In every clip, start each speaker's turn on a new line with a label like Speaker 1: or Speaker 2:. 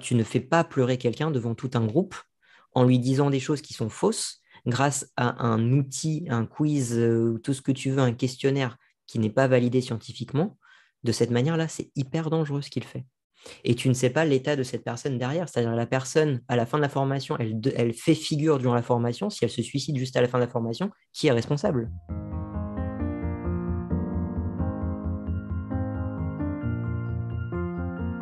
Speaker 1: Tu ne fais pas pleurer quelqu'un devant tout un groupe en lui disant des choses qui sont fausses grâce à un outil, un quiz, tout ce que tu veux, un questionnaire qui n'est pas validé scientifiquement. De cette manière-là, c'est hyper dangereux ce qu'il fait. Et tu ne sais pas l'état de cette personne derrière. C'est-à-dire la personne, à la fin de la formation, elle fait figure durant la formation. Si elle se suicide juste à la fin de la formation, qui est responsable?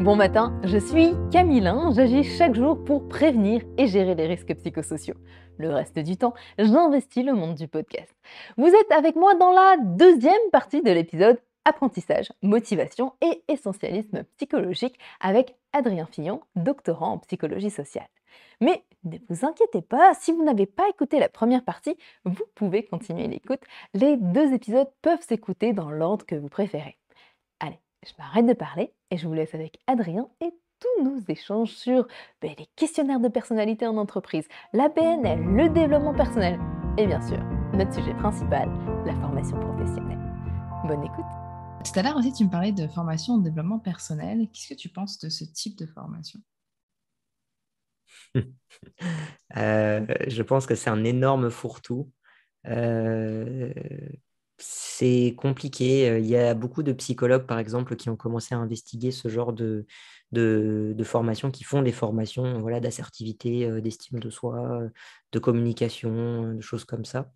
Speaker 2: Bon matin, je suis Camille, j'agis chaque jour pour prévenir et gérer les risques psychosociaux. Le reste du temps, j'investis le monde du podcast. Vous êtes avec moi dans la deuxième partie de l'épisode Apprentissage, motivation et essentialisme psychologique avec Adrien Fillon, doctorant en psychologie sociale. Mais ne vous inquiétez pas, si vous n'avez pas écouté la première partie, vous pouvez continuer l'écoute. Les deux épisodes peuvent s'écouter dans l'ordre que vous préférez. Allez, je m'arrête de parler et je vous laisse avec Adrien et tous nos échanges sur les questionnaires de personnalité en entreprise, la PNL, le développement personnel et bien sûr, notre sujet principal, la formation professionnelle. Bonne écoute.
Speaker 3: Tout à l'heure aussi, tu me parlais de formation en développement personnel. Qu'est-ce que tu penses de ce type de formation?
Speaker 1: Je pense que c'est un énorme fourre-tout. Euh, c'est compliqué. Il y a beaucoup de psychologues, par exemple, qui ont commencé à investiguer ce genre de formations, qui font des formations voilà, d'assertivité, d'estime de soi, de communication, de choses comme ça.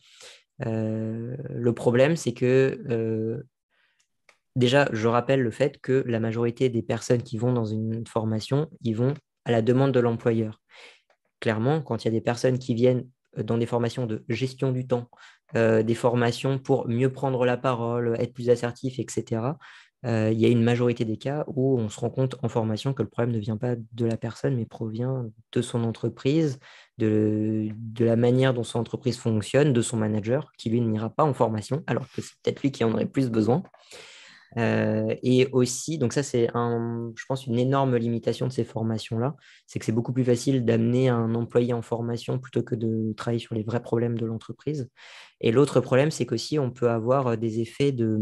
Speaker 1: Le problème, c'est que déjà, je rappelle le fait que la majorité des personnes qui vont dans une formation, ils vont à la demande de l'employeur. Clairement, quand il y a des personnes qui viennent dans des formations de gestion du temps, des formations pour mieux prendre la parole, être plus assertif, etc., il y a une majorité des cas où on se rend compte en formation que le problème ne vient pas de la personne, mais provient de son entreprise, de la manière dont son entreprise fonctionne, de son manager, qui lui n'ira pas en formation, alors que c'est peut-être lui qui en aurait plus besoin. Et aussi, donc ça c'est je pense une énorme limitation de ces formations-là, c'est que c'est beaucoup plus facile d'amener un employé en formation plutôt que de travailler sur les vrais problèmes de l'entreprise. Et l'autre problème, c'est qu'aussi on peut avoir des effets de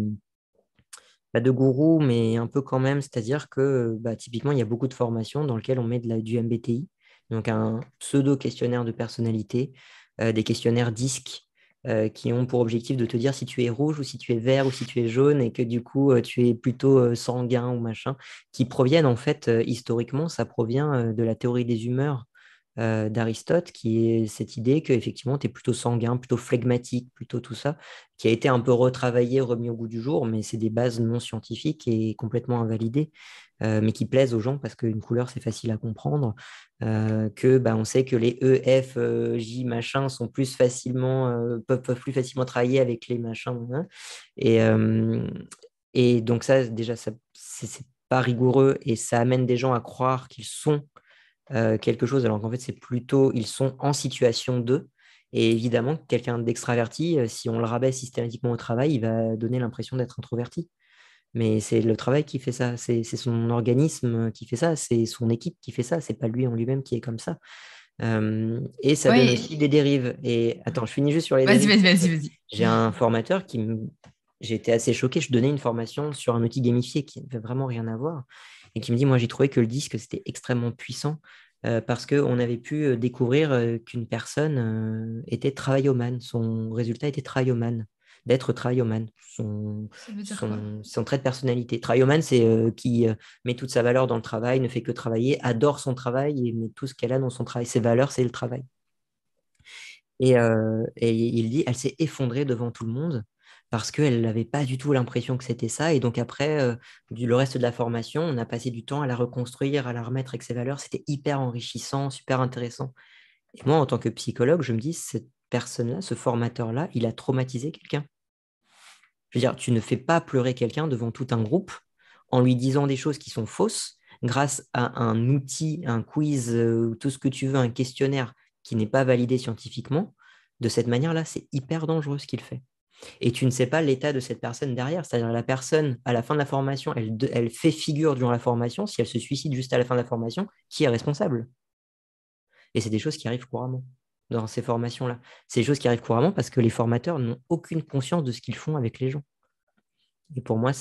Speaker 1: gourou, mais un peu quand même, c'est-à-dire que typiquement il y a beaucoup de formations dans lesquelles on met du MBTI, donc un pseudo-questionnaire de personnalité, des questionnaires DISC qui ont pour objectif de te dire si tu es rouge ou si tu es vert ou si tu es jaune et que du coup tu es plutôt sanguin ou machin, qui proviennent en fait historiquement, ça provient de la théorie des humeurs d'Aristote, qui est cette idée qu'effectivement tu es plutôt sanguin, plutôt flegmatique, plutôt tout ça, qui a été un peu retravaillé, remis au goût du jour, mais c'est des bases non scientifiques et complètement invalidées, mais qui plaisent aux gens parce qu'une couleur c'est facile à comprendre, on sait que les E, F, J machin sont plus facilement, peuvent plus facilement travailler avec les machins, hein. Et, euh, et donc ça, déjà, ça, c'est pas rigoureux et ça amène des gens à croire qu'ils sont quelque chose, alors qu'en fait, c'est plutôt, ils sont en situation d'eux. Et évidemment, quelqu'un d'extraverti, si on le rabaisse systématiquement au travail, il va donner l'impression d'être introverti. Mais c'est le travail qui fait ça, c'est son organisme qui fait ça, c'est son équipe qui fait ça, c'est pas lui en lui-même qui est comme ça. Et ça donne
Speaker 3: Oui,
Speaker 1: aussi des dérives. Et attends, je finis juste sur les
Speaker 3: vas-y,
Speaker 1: dérives.
Speaker 3: vas-y,
Speaker 1: C'est que
Speaker 3: vas-y, vas-y.
Speaker 1: j'ai un formateur j'ai été assez choqué, je donnais une formation sur un outil gamifié qui n'avait vraiment rien à voir et qui me dit, moi j'ai trouvé que le disque c'était extrêmement puissant parce qu'on avait pu découvrir qu'une personne était travaillomane, son résultat était travaillomane, d'être travaillomane,
Speaker 3: Ça veut dire quoi?
Speaker 1: son trait de personnalité. Travaillomane, c'est qui met toute sa valeur dans le travail, ne fait que travailler, adore son travail et met tout ce qu'elle a dans son travail. Ses valeurs, c'est le travail. Et il dit, elle s'est effondrée devant tout le monde parce qu'elle n'avait pas du tout l'impression que c'était ça. Et donc après, le reste de la formation, on a passé du temps à la reconstruire, à la remettre avec ses valeurs. C'était hyper enrichissant, super intéressant. Et moi, en tant que psychologue, je me dis, cette personne-là, ce formateur-là, il a traumatisé quelqu'un. Je veux dire, tu ne fais pas pleurer quelqu'un devant tout un groupe en lui disant des choses qui sont fausses grâce à un outil, un quiz, tout ce que tu veux, un questionnaire qui n'est pas validé scientifiquement. De cette manière-là, c'est hyper dangereux ce qu'il fait. Et tu ne sais pas l'état de cette personne derrière. C'est-à-dire la personne, à la fin de la formation, elle fait figure durant la formation. Si elle se suicide juste à la fin de la formation, qui est responsable? Et c'est des choses qui arrivent couramment dans ces formations-là. C'est des choses qui arrivent couramment parce que les formateurs n'ont aucune conscience de ce qu'ils font avec les gens. Et pour moi,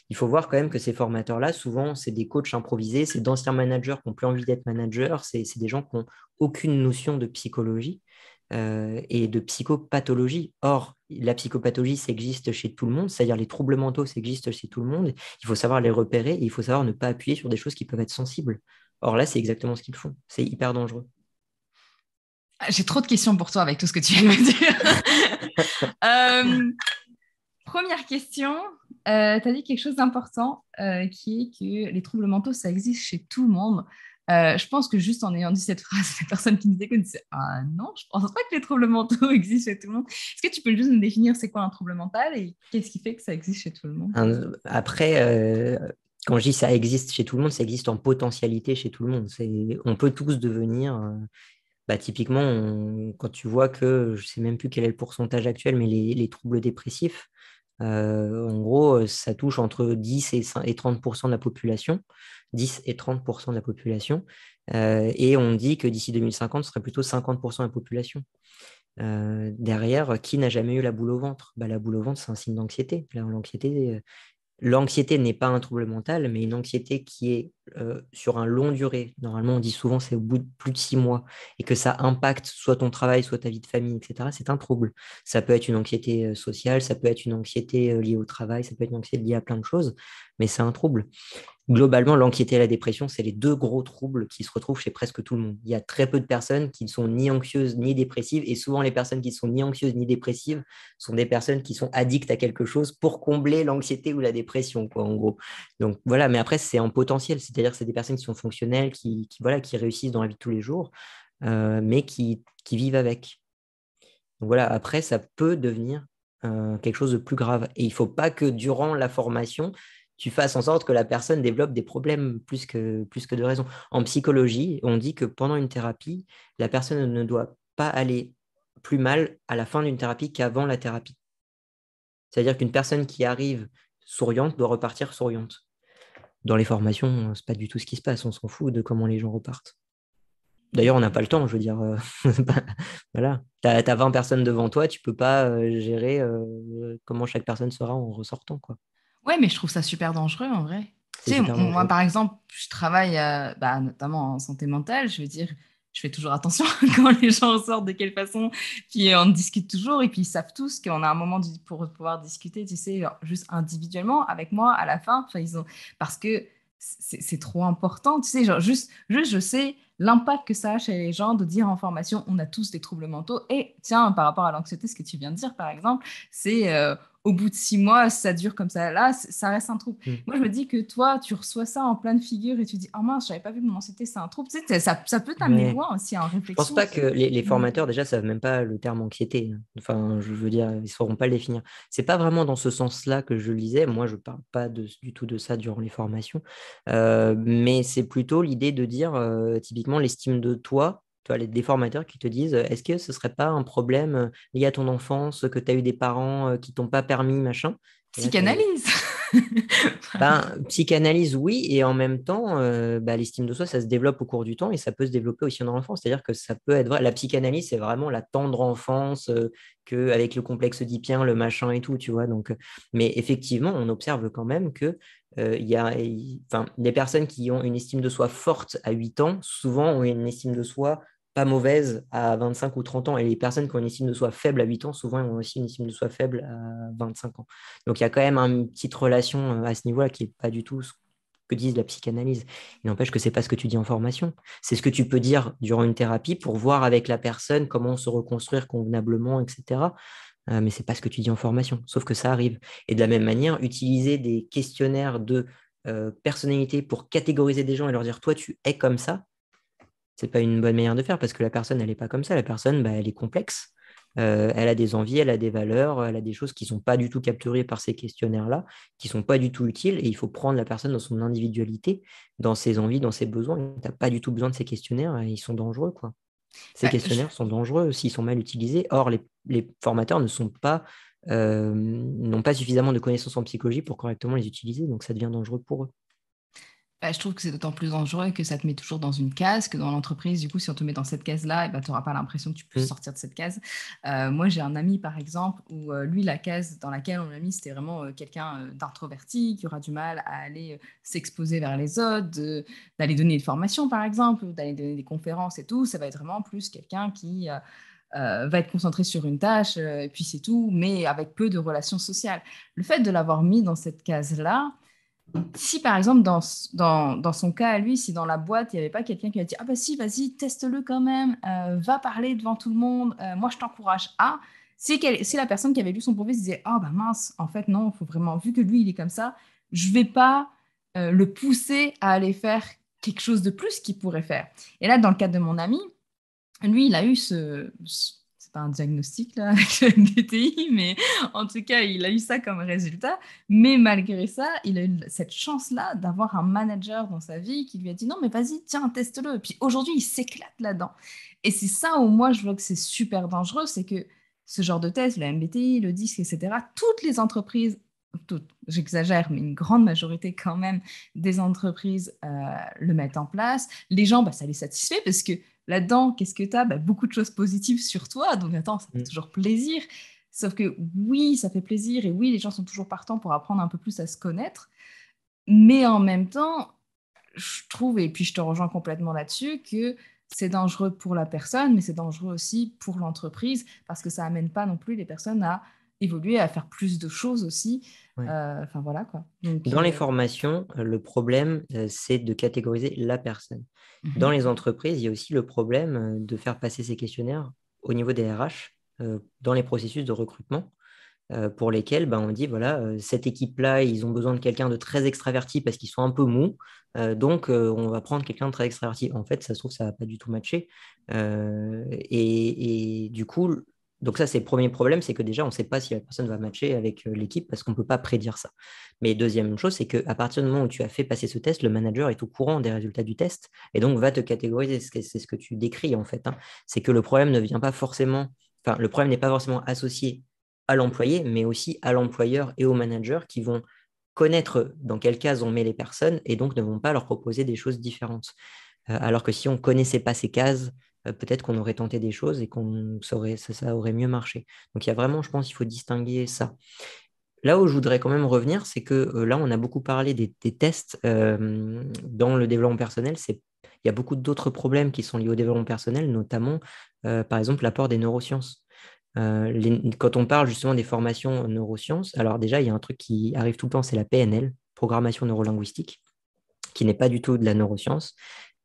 Speaker 1: il faut voir quand même que ces formateurs-là, souvent, c'est des coachs improvisés, c'est d'anciens managers qui n'ont plus envie d'être managers, c'est des gens qui n'ont aucune notion de psychologie et de psychopathologie. Or, la psychopathologie, ça existe chez tout le monde, c'est-à-dire les troubles mentaux, ça existe chez tout le monde. Il faut savoir les repérer et il faut savoir ne pas appuyer sur des choses qui peuvent être sensibles. Or là, c'est exactement ce qu'ils font. C'est hyper dangereux.
Speaker 3: J'ai trop de questions pour toi avec tout ce que tu viens de me dire. Première question, tu as dit quelque chose d'important qui est que les troubles mentaux, ça existe chez tout le monde. Je pense que juste en ayant dit cette phrase, les personnes qui nous écoutent disent ah non, je pense pas que les troubles mentaux existent chez tout le monde. Est-ce que tu peux juste nous définir c'est quoi un trouble mental et qu'est-ce qui fait que ça existe chez tout le monde?
Speaker 1: Après, quand je dis ça existe chez tout le monde, ça existe en potentialité chez tout le monde. On peut tous devenir, typiquement, quand tu vois que, je ne sais même plus quel est le pourcentage actuel, mais les troubles dépressifs, en gros, ça touche entre 10 et 30% de la population, 10 et 30% de la population, et on dit que d'ici 2050, ce serait plutôt 50% de la population. Derrière, qui n'a jamais eu la boule au ventre? La boule au ventre, c'est un signe d'anxiété. L'anxiété n'est pas un trouble mental, mais une anxiété qui est sur un long durée. Normalement, on dit souvent c'est au bout de plus de 6 mois et que ça impacte soit ton travail, soit ta vie de famille, etc. C'est un trouble. Ça peut être une anxiété sociale, ça peut être une anxiété liée au travail, ça peut être une anxiété liée à plein de choses, mais c'est un trouble. Globalement, l'anxiété et la dépression, c'est les deux gros troubles qui se retrouvent chez presque tout le monde. Il y a très peu de personnes qui ne sont ni anxieuses ni dépressives, et souvent les personnes qui ne sont ni anxieuses ni dépressives sont des personnes qui sont addictes à quelque chose pour combler l'anxiété ou la dépression, quoi, en gros. Donc voilà, mais après, c'est en potentiel, c'est-à-dire que c'est des personnes qui sont fonctionnelles, qui réussissent dans la vie de tous les jours, mais qui vivent avec. Donc voilà, après, ça peut devenir quelque chose de plus grave. Et il ne faut pas que durant la formation, tu fasses en sorte que la personne développe des problèmes plus que de raison. En psychologie, on dit que pendant une thérapie, la personne ne doit pas aller plus mal à la fin d'une thérapie qu'avant la thérapie. C'est-à-dire qu'une personne qui arrive souriante doit repartir souriante. Dans les formations, ce n'est pas du tout ce qui se passe. On s'en fout de comment les gens repartent. D'ailleurs, on n'a pas le temps, je veux dire. Voilà. Tu as 20 personnes devant toi, tu peux pas gérer comment chaque personne sera en ressortant, quoi.
Speaker 3: Ouais, mais je trouve ça super dangereux en vrai.
Speaker 1: C'est
Speaker 3: Tu sais,
Speaker 1: super
Speaker 3: moi
Speaker 1: dangereux.
Speaker 3: par exemple, je travaille notamment en santé mentale. Je veux dire, je fais toujours attention quand les gens ressortent de quelle façon. Puis on discute toujours et puis ils savent tous qu'on a un moment pour pouvoir discuter, tu sais, genre, juste individuellement avec moi à la fin. Enfin, parce que c'est trop important, tu sais, genre juste je sais l'impact que ça a chez les gens de dire en formation, on a tous des troubles mentaux. Et tiens, par rapport à l'anxiété, ce que tu viens de dire, par exemple, c'est au bout de 6 mois, ça dure comme ça. Là, ça reste un trouble.
Speaker 1: Mm.
Speaker 3: Moi, je me dis que toi, tu reçois ça en pleine figure et tu dis, oh mince, je savais pas vu que mon anxiété, c'est un trouble. Tu sais, ça peut t'amener
Speaker 1: Ouais.
Speaker 3: loin aussi en
Speaker 1: Je pense
Speaker 3: réflexion.
Speaker 1: pas que les formateurs déjà savent même pas le terme anxiété. Enfin, je veux dire, ils sauront pas le définir. C'est pas vraiment dans ce sens-là que je le lisais. Moi, je parle pas du tout de ça durant les formations. Mais c'est plutôt l'idée de dire typiquement l'estime de toi. Tu as des formateurs qui te disent est-ce que ce serait pas un problème lié à ton enfance, que tu as eu des parents qui t'ont pas permis, machin? Et là, tu as des,
Speaker 3: Psychanalyse.
Speaker 1: psychanalyse, oui, et en même temps, l'estime de soi, ça se développe au cours du temps et ça peut se développer aussi dans l'enfance. C'est-à-dire que ça peut être vrai. La psychanalyse, c'est vraiment la tendre enfance avec le complexe oedipien, le machin et tout, tu vois. Donc, mais effectivement, on observe quand même que les personnes qui ont une estime de soi forte à 8 ans, souvent ont une estime de soi pas mauvaise à 25 ou 30 ans. Et les personnes qui ont une estime de soi faible à 8 ans, souvent, ont aussi une estime de soi faible à 25 ans. Donc, il y a quand même une petite relation à ce niveau-là qui n'est pas du tout ce que disent la psychanalyse. Il n'empêche que ce n'est pas ce que tu dis en formation. C'est ce que tu peux dire durant une thérapie pour voir avec la personne comment se reconstruire convenablement, etc. Mais ce n'est pas ce que tu dis en formation, sauf que ça arrive. Et de la même manière, utiliser des questionnaires de personnalité pour catégoriser des gens et leur dire, toi, tu es comme ça, c'est pas une bonne manière de faire parce que la personne, elle n'est pas comme ça. La personne, elle est complexe. Elle a des envies, elle a des valeurs, elle a des choses qui ne sont pas du tout capturées par ces questionnaires-là, qui ne sont pas du tout utiles. Et il faut prendre la personne dans son individualité, dans ses envies, dans ses besoins. Tu n'as pas du tout besoin de ces questionnaires et ils sont dangereux, quoi. Ces
Speaker 3: Bah, je-
Speaker 1: questionnaires sont dangereux s'ils sont mal utilisés. Or, les formateurs n'ont pas suffisamment de connaissances en psychologie pour correctement les utiliser, donc ça devient dangereux pour eux.
Speaker 3: Bah, je trouve que c'est d'autant plus dangereux que ça te met toujours dans une case, que dans l'entreprise, du coup, si on te met dans cette case-là, tu n'auras pas l'impression que tu peux
Speaker 1: Mm.
Speaker 3: sortir de cette case. Moi, j'ai un ami, par exemple, où lui, la case dans laquelle on l'a mis, c'était vraiment quelqu'un d'introverti, qui aura du mal à aller s'exposer vers les autres, d'aller donner des formations, par exemple, d'aller donner des conférences et tout. Ça va être vraiment plus quelqu'un qui va être concentré sur une tâche, et puis c'est tout, mais avec peu de relations sociales. Le fait de l'avoir mis dans cette case-là, si par exemple dans son cas à lui, si dans la boîte il n'y avait pas quelqu'un qui a dit ah bah si vas-y teste-le quand même, va parler devant tout le monde, moi je t'encourage à, si la personne qui avait lu son profil se disait ah bah mince en fait non, il faut vraiment, vu que lui il est comme ça, je vais pas le pousser à aller faire quelque chose de plus qu'il pourrait faire. Et là dans le cadre de mon ami, lui, il a eu c'est pas un diagnostic là, avec le MBTI, mais en tout cas, il a eu ça comme résultat. Mais malgré ça, il a eu cette chance-là d'avoir un manager dans sa vie qui lui a dit non, mais vas-y, tiens, teste-le. Et puis aujourd'hui, il s'éclate là-dedans. Et c'est ça où moi, je vois que c'est super dangereux, c'est que ce genre de test, le MBTI, le DISC, etc., toutes les entreprises, toutes, j'exagère, mais une grande majorité quand même des entreprises le mettent en place. Les gens, bah, ça les satisfait parce que là-dedans, qu'est-ce que tu as? Bah, beaucoup de choses positives sur toi. Donc, attends, ça fait
Speaker 1: Mm.
Speaker 3: toujours plaisir. Sauf que oui, ça fait plaisir et oui, les gens sont toujours partants pour apprendre un peu plus à se connaître. Mais en même temps, je trouve, et puis je te rejoins complètement là-dessus, que c'est dangereux pour la personne, mais c'est dangereux aussi pour l'entreprise parce que ça amène pas non plus les personnes à évoluer, à faire plus de choses aussi.
Speaker 1: Ouais.
Speaker 3: Enfin, voilà quoi. Donc,
Speaker 1: Dans les formations, le problème, c'est de catégoriser la personne. Dans
Speaker 3: mhm.
Speaker 1: les entreprises, il y a aussi le problème de faire passer ces questionnaires au niveau des RH, dans les processus de recrutement, pour lesquels ben, on dit, voilà, cette équipe-là, ils ont besoin de quelqu'un de très extraverti parce qu'ils sont un peu mous, donc on va prendre quelqu'un de très extraverti. En fait, ça se trouve, ça va pas du tout matcher. Et du coup, donc ça, c'est le premier problème, c'est que déjà, on ne sait pas si la personne va matcher avec l'équipe parce qu'on ne peut pas prédire ça. Mais deuxième chose, c'est qu'à partir du moment où tu as fait passer ce test, le manager est au courant des résultats du test et donc va te catégoriser. C'est ce que tu décris en fait, hein. C'est que le problème ne vient pas forcément, enfin, le problème n'est pas forcément associé à l'employé, mais aussi à l'employeur et au manager qui vont connaître dans quelle case on met les personnes et donc ne vont pas leur proposer des choses différentes. Alors que si on ne connaissait pas ces cases, peut-être qu'on aurait tenté des choses et qu'on saurait, ça aurait mieux marché. Donc il y a vraiment, je pense, il faut distinguer ça. Là où je voudrais quand même revenir, c'est que là, on a beaucoup parlé des tests dans le développement personnel. Il y a beaucoup d'autres problèmes qui sont liés au développement personnel, notamment, par exemple, l'apport des neurosciences. Quand on parle justement des formations neurosciences, alors déjà, il y a un truc qui arrive tout le temps, c'est la PNL, programmation neurolinguistique, qui n'est pas du tout de la neuroscience.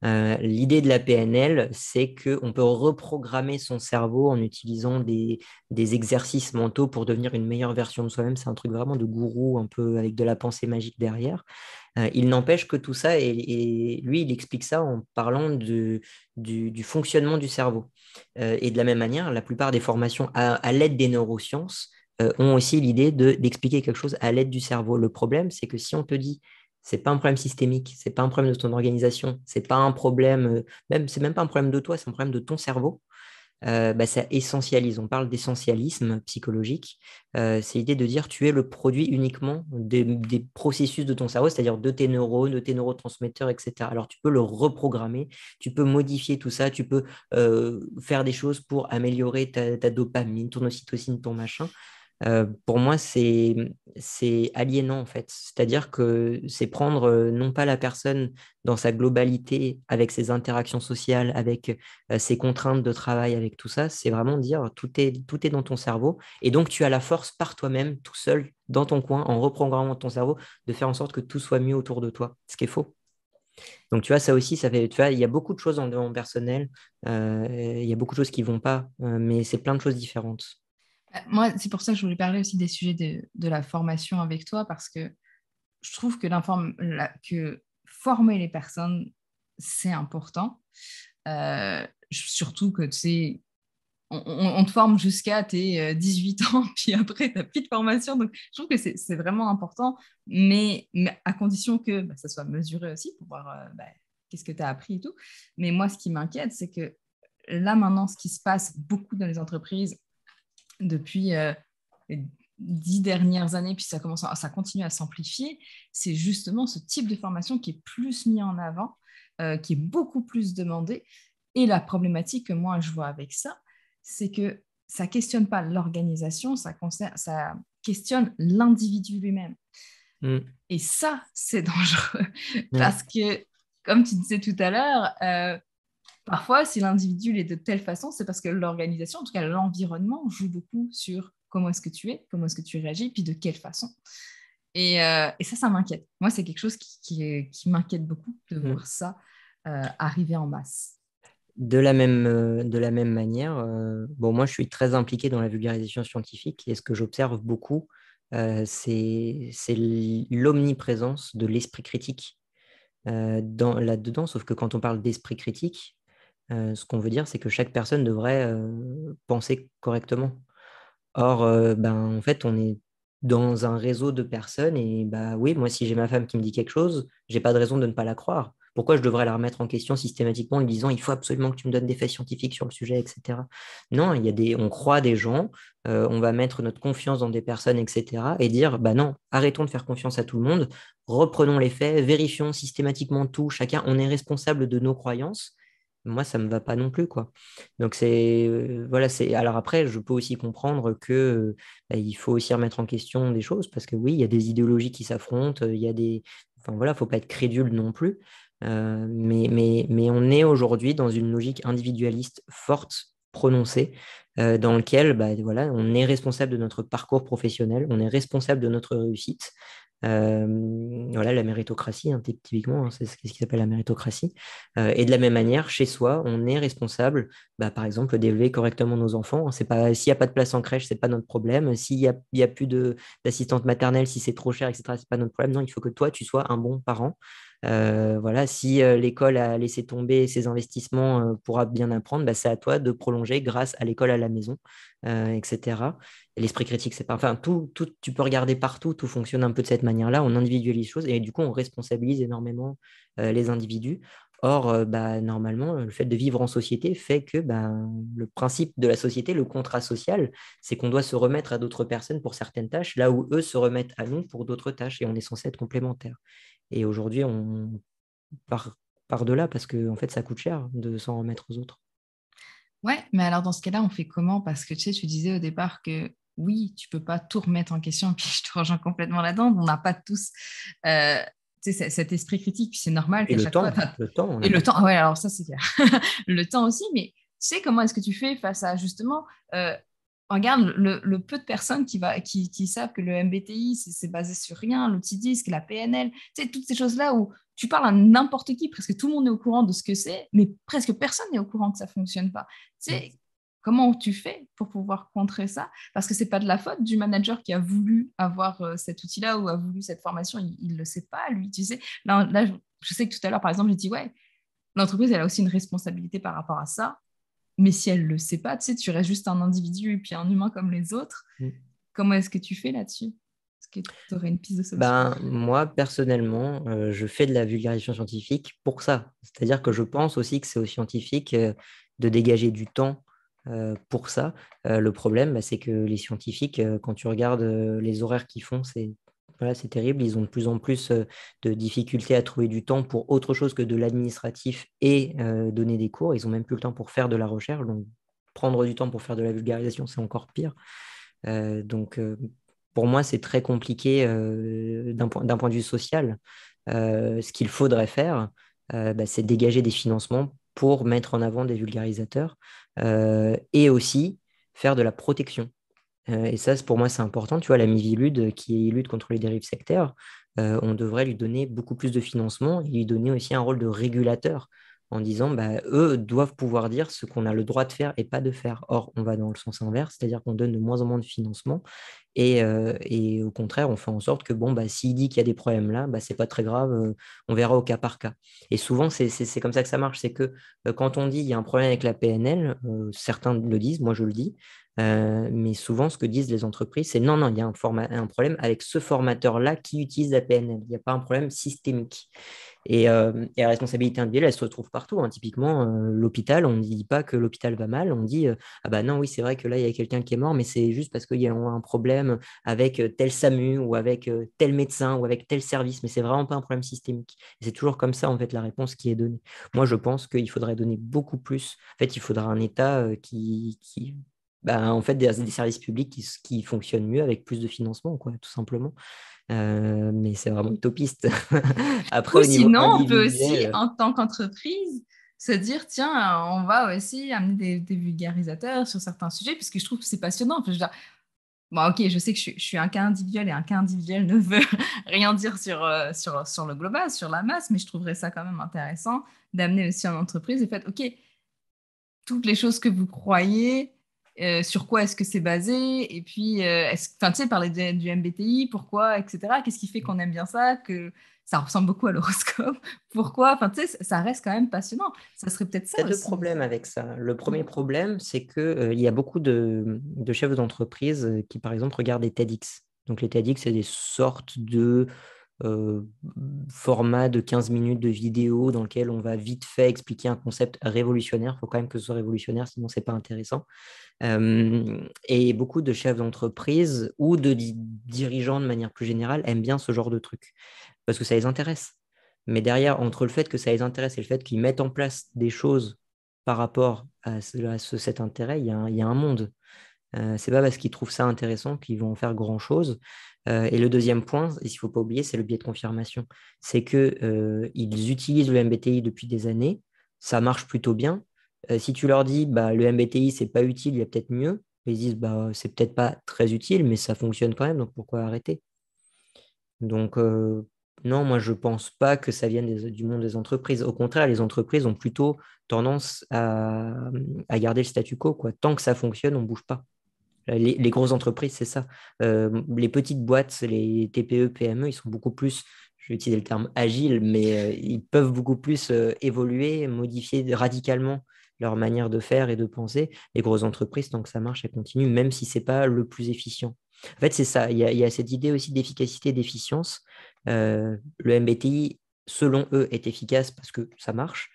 Speaker 1: L'idée de la PNL, c'est qu'on peut reprogrammer son cerveau en utilisant des exercices mentaux pour devenir une meilleure version de soi-même. C'est un truc vraiment de gourou, un peu avec de la pensée magique derrière. Il n'empêche que tout ça, et lui, il explique ça en parlant du fonctionnement du cerveau. Et de la même manière, la plupart des formations à l'aide des neurosciences ont aussi l'idée d'expliquer quelque chose à l'aide du cerveau. Le problème, c'est que si on te dit c'est pas un problème systémique, c'est pas un problème de ton organisation, c'est pas un problème, c'est même pas un problème de toi, c'est un problème de ton cerveau. Bah, ça essentialise. On parle d'essentialisme psychologique. C'est l'idée de dire tu es le produit uniquement des processus de ton cerveau, c'est-à-dire de tes neurones, de tes neurotransmetteurs, etc. Alors tu peux le reprogrammer, tu peux modifier tout ça, tu peux faire des choses pour améliorer ta dopamine, ton ocytocine, ton machin. Pour moi, c'est aliénant en fait. C'est-à-dire que c'est prendre non pas la personne dans sa globalité, avec ses interactions sociales, avec ses contraintes de travail, avec tout ça, c'est vraiment dire tout est dans ton cerveau. Et donc, tu as la force par toi-même, tout seul, dans ton coin, en reprogrammant ton cerveau, de faire en sorte que tout soit mieux autour de toi, ce qui est faux. Donc, tu vois, ça aussi, ça fait, tu vois, il y a beaucoup de choses dans le développement personnel, il y a beaucoup de choses qui ne vont pas, mais c'est plein de choses différentes.
Speaker 3: Moi, c'est pour ça que je voulais parler aussi des sujets de la formation avec toi, parce que je trouve que, que former les personnes, c'est important. Surtout que, tu sais, on te forme jusqu'à tes 18 ans, puis après, tu n'as plus de formation. Donc, je trouve que c'est vraiment important, mais à condition que bah, ça soit mesuré aussi pour voir bah, qu'est-ce que tu as appris et tout. Mais moi, ce qui m'inquiète, c'est que là, maintenant, ce qui se passe beaucoup dans les entreprises, depuis 10 dernières années, puis ça continue à s'amplifier, c'est justement ce type de formation qui est plus mis en avant, qui est beaucoup plus demandé. Et la problématique que moi, je vois avec ça, c'est que ça ne questionne pas l'organisation, ça questionne l'individu lui-même.
Speaker 1: Mm.
Speaker 3: Et ça, c'est dangereux.
Speaker 1: Mm.
Speaker 3: Parce que, comme tu disais tout à l'heure, parfois, si l'individu est de telle façon, c'est parce que l'organisation, en tout cas l'environnement, joue beaucoup sur comment est-ce que tu es, comment est-ce que tu réagis, puis de quelle façon. Et ça m'inquiète. Moi, c'est quelque chose qui m'inquiète beaucoup de
Speaker 1: Mm.
Speaker 3: voir ça arriver en masse.
Speaker 1: De la même manière, bon, moi je suis très impliqué dans la vulgarisation scientifique et ce que j'observe beaucoup, c'est l'omniprésence de l'esprit critique là-dedans, sauf que quand on parle d'esprit critique, ce qu'on veut dire, c'est que chaque personne devrait penser correctement. Or, en fait, on est dans un réseau de personnes et bah oui, moi, si j'ai ma femme qui me dit quelque chose, j'ai pas de raison de ne pas la croire. Pourquoi je devrais la remettre en question systématiquement en lui disant il faut absolument que tu me donnes des faits scientifiques sur le sujet, etc. Non, on croit des gens, on va mettre notre confiance dans des personnes, etc. et dire bah non, arrêtons de faire confiance à tout le monde, reprenons les faits, vérifions systématiquement tout, chacun, on est responsable de nos croyances. Moi, ça me va pas non plus, quoi. Donc voilà, alors après, je peux aussi comprendre que il faut aussi remettre en question des choses parce que oui, il y a des idéologies qui s'affrontent, il y a enfin voilà, faut pas être crédule non plus. Mais on est aujourd'hui dans une logique individualiste forte, prononcée, dans lequel voilà, on est responsable de notre parcours professionnel, on est responsable de notre réussite. Voilà, la méritocratie, hein, typiquement, hein, c'est ce qui s'appelle la méritocratie. Et de la même manière, chez soi, on est responsable, par exemple, d'élever correctement nos enfants. C'est pas, s'il n'y a pas de place en crèche, c'est pas notre problème. Il y a plus d'assistante maternelle, si c'est trop cher, etc., c'est pas notre problème. Non, il faut que toi, tu sois un bon parent. Voilà, si l'école a laissé tomber ses investissements pour bien apprendre, c'est à toi de prolonger grâce à l'école à la maison, etc. Et l'esprit critique, c'est pas. Enfin, tu peux regarder partout, tout fonctionne un peu de cette manière-là. On individualise les choses et du coup, on responsabilise énormément les individus. Or, normalement, le fait de vivre en société fait que le principe de la société, le contrat social, c'est qu'on doit se remettre à d'autres personnes pour certaines tâches, là où eux se remettent à nous pour d'autres tâches et on est censé être complémentaires. Et aujourd'hui, on part de là parce que en fait, ça coûte cher de s'en remettre aux autres.
Speaker 3: Ouais, mais alors dans ce cas-là, on fait comment? Parce que tu sais, tu disais au départ que oui, tu peux pas tout remettre en question, puis je te rejoins complètement là-dedans. On n'a pas tous cet esprit critique, puis c'est normal
Speaker 1: Et
Speaker 3: qu'à chaque fois.
Speaker 1: le temps,
Speaker 3: Et le temps, ouais, alors ça c'est clair. Le temps aussi, mais tu sais comment est-ce que tu fais face à justement, regarde le peu de personnes qui savent que le MBTI c'est basé sur rien, l'autisme, la PNL, tu sais, toutes ces choses-là où tu parles à n'importe qui, presque tout le monde est au courant de ce que c'est, mais presque personne n'est au courant que ça fonctionne pas. Tu sais, comment tu fais pour pouvoir contrer ça? Parce que c'est pas de la faute du manager qui a voulu avoir cet outil-là ou a voulu cette formation, il le sait pas, lui, tu sais. Là, je sais que tout à l'heure, par exemple, j'ai dit, ouais, l'entreprise, elle a aussi une responsabilité par rapport à ça. Mais si elle ne le sait pas, tu sais, tu restes juste un individu et puis un humain comme les autres. Comment est-ce que tu fais là-dessus? Est-ce que tu aurais une piste de solution?
Speaker 1: Moi, personnellement, je fais de la vulgarisation scientifique pour ça. C'est-à-dire que je pense aussi que c'est aux scientifiques de dégager du temps pour ça. Le problème, c'est que les scientifiques, quand tu regardes les horaires qu'ils font, voilà, c'est terrible. Ils ont de plus en plus de difficultés à trouver du temps pour autre chose que de l'administratif et donner des cours. Ils n'ont même plus le temps pour faire de la recherche. Donc, prendre du temps pour faire de la vulgarisation, c'est encore pire. Donc, pour moi, c'est très compliqué d'un point de vue social. Ce qu'il faudrait faire, c'est dégager des financements pour mettre en avant des vulgarisateurs et aussi faire de la protection. Et ça, pour moi, c'est important. Tu vois, la Miviludes, qui lutte contre les dérives sectaires, on devrait lui donner beaucoup plus de financement et lui donner aussi un rôle de régulateur en disant, eux doivent pouvoir dire ce qu'on a le droit de faire et pas de faire. Or, on va dans le sens inverse, c'est-à-dire qu'on donne de moins en moins de financement et au contraire, on fait en sorte que, s'il dit qu'il y a des problèmes là, c'est pas très grave, on verra au cas par cas. Et souvent, c'est comme ça que ça marche, c'est que quand on dit il y a un problème avec la PNL, certains le disent, moi je le dis, mais souvent, ce que disent les entreprises, c'est non, il y a un problème avec ce formateur-là qui utilise la PNL. Il n'y a pas un problème systémique. Et la responsabilité individuelle, elle se retrouve partout, hein. Typiquement, l'hôpital, on ne dit pas que l'hôpital va mal, on dit ah bah non, oui, c'est vrai que là, il y a quelqu'un qui est mort, mais c'est juste parce qu'il y a un problème problème avec tel SAMU ou avec tel médecin ou avec tel service, mais c'est vraiment pas un problème systémique. Et c'est toujours comme ça, en fait, la réponse qui est donnée. Moi, je pense qu'il faudrait donner beaucoup plus. En fait, il faudra un État en fait, des services publics qui fonctionnent mieux avec plus de financement, quoi, tout simplement. Mais c'est vraiment utopiste. Après,
Speaker 3: Ou
Speaker 1: au niveau
Speaker 3: sinon, on peut aussi,
Speaker 1: individuel,
Speaker 3: en tant qu'entreprise, se dire, tiens, on va aussi amener des vulgarisateurs sur certains sujets, parce que je trouve que c'est passionnant. Enfin, je veux dire, bon, ok, je sais que je suis un cas individuel et un cas individuel ne veut rien dire sur le global, sur la masse, mais je trouverais ça quand même intéressant d'amener aussi en entreprise le fait, ok, toutes les choses que vous croyez, sur quoi est-ce que c'est basé, et puis, enfin, tu sais, parler du MBTI, pourquoi, etc. Qu'est-ce qui fait qu'on aime bien ça, que ça ressemble beaucoup à l'horoscope, pourquoi, enfin, tu sais, ça reste quand même passionnant. Ça serait peut-être
Speaker 1: il y
Speaker 3: ça
Speaker 1: a deux
Speaker 3: aussi.
Speaker 1: problèmes avec ça. Le premier problème, c'est qu'il y a beaucoup de chefs d'entreprise qui, par exemple, regardent les TEDx. Donc, les TEDx, c'est des sortes de euh, formats de 15 minutes de vidéo dans lequel on va vite fait expliquer un concept révolutionnaire. Il faut quand même que ce soit révolutionnaire, sinon, c'est pas intéressant. Et beaucoup de chefs d'entreprise ou de dirigeants de manière plus générale aiment bien ce genre de truc parce que ça les intéresse. Mais derrière, entre le fait que ça les intéresse et le fait qu'ils mettent en place des choses par rapport à cet intérêt, il y a un monde. C'est pas parce qu'ils trouvent ça intéressant qu'ils vont en faire grand-chose. Et le deuxième point, et s'il ne faut pas oublier, c'est le biais de confirmation. C'est qu'ils utilisent le MBTI depuis des années, ça marche plutôt bien. Si tu leur dis bah, le MBTI, c'est pas utile, il y a peut-être mieux, ils disent bah, c'est peut-être pas très utile, mais ça fonctionne quand même, donc pourquoi arrêter? Donc, non, moi, je pense pas que ça vienne du monde des entreprises. Au contraire, les entreprises ont plutôt tendance à garder le statu quo, quoi. Tant que ça fonctionne, on bouge pas. Les grosses entreprises, c'est ça. Les petites boîtes, les TPE, PME, ils sont beaucoup plus, je vais utiliser le terme agile, mais ils peuvent beaucoup plus évoluer, modifier radicalement leur manière de faire et de penser. Les grosses entreprises, tant que ça marche, elles continuent, même si c'est pas le plus efficient. En fait, c'est ça. Il y a cette idée aussi d'efficacité, d'efficience. Le MBTI, selon eux, est efficace parce que ça marche.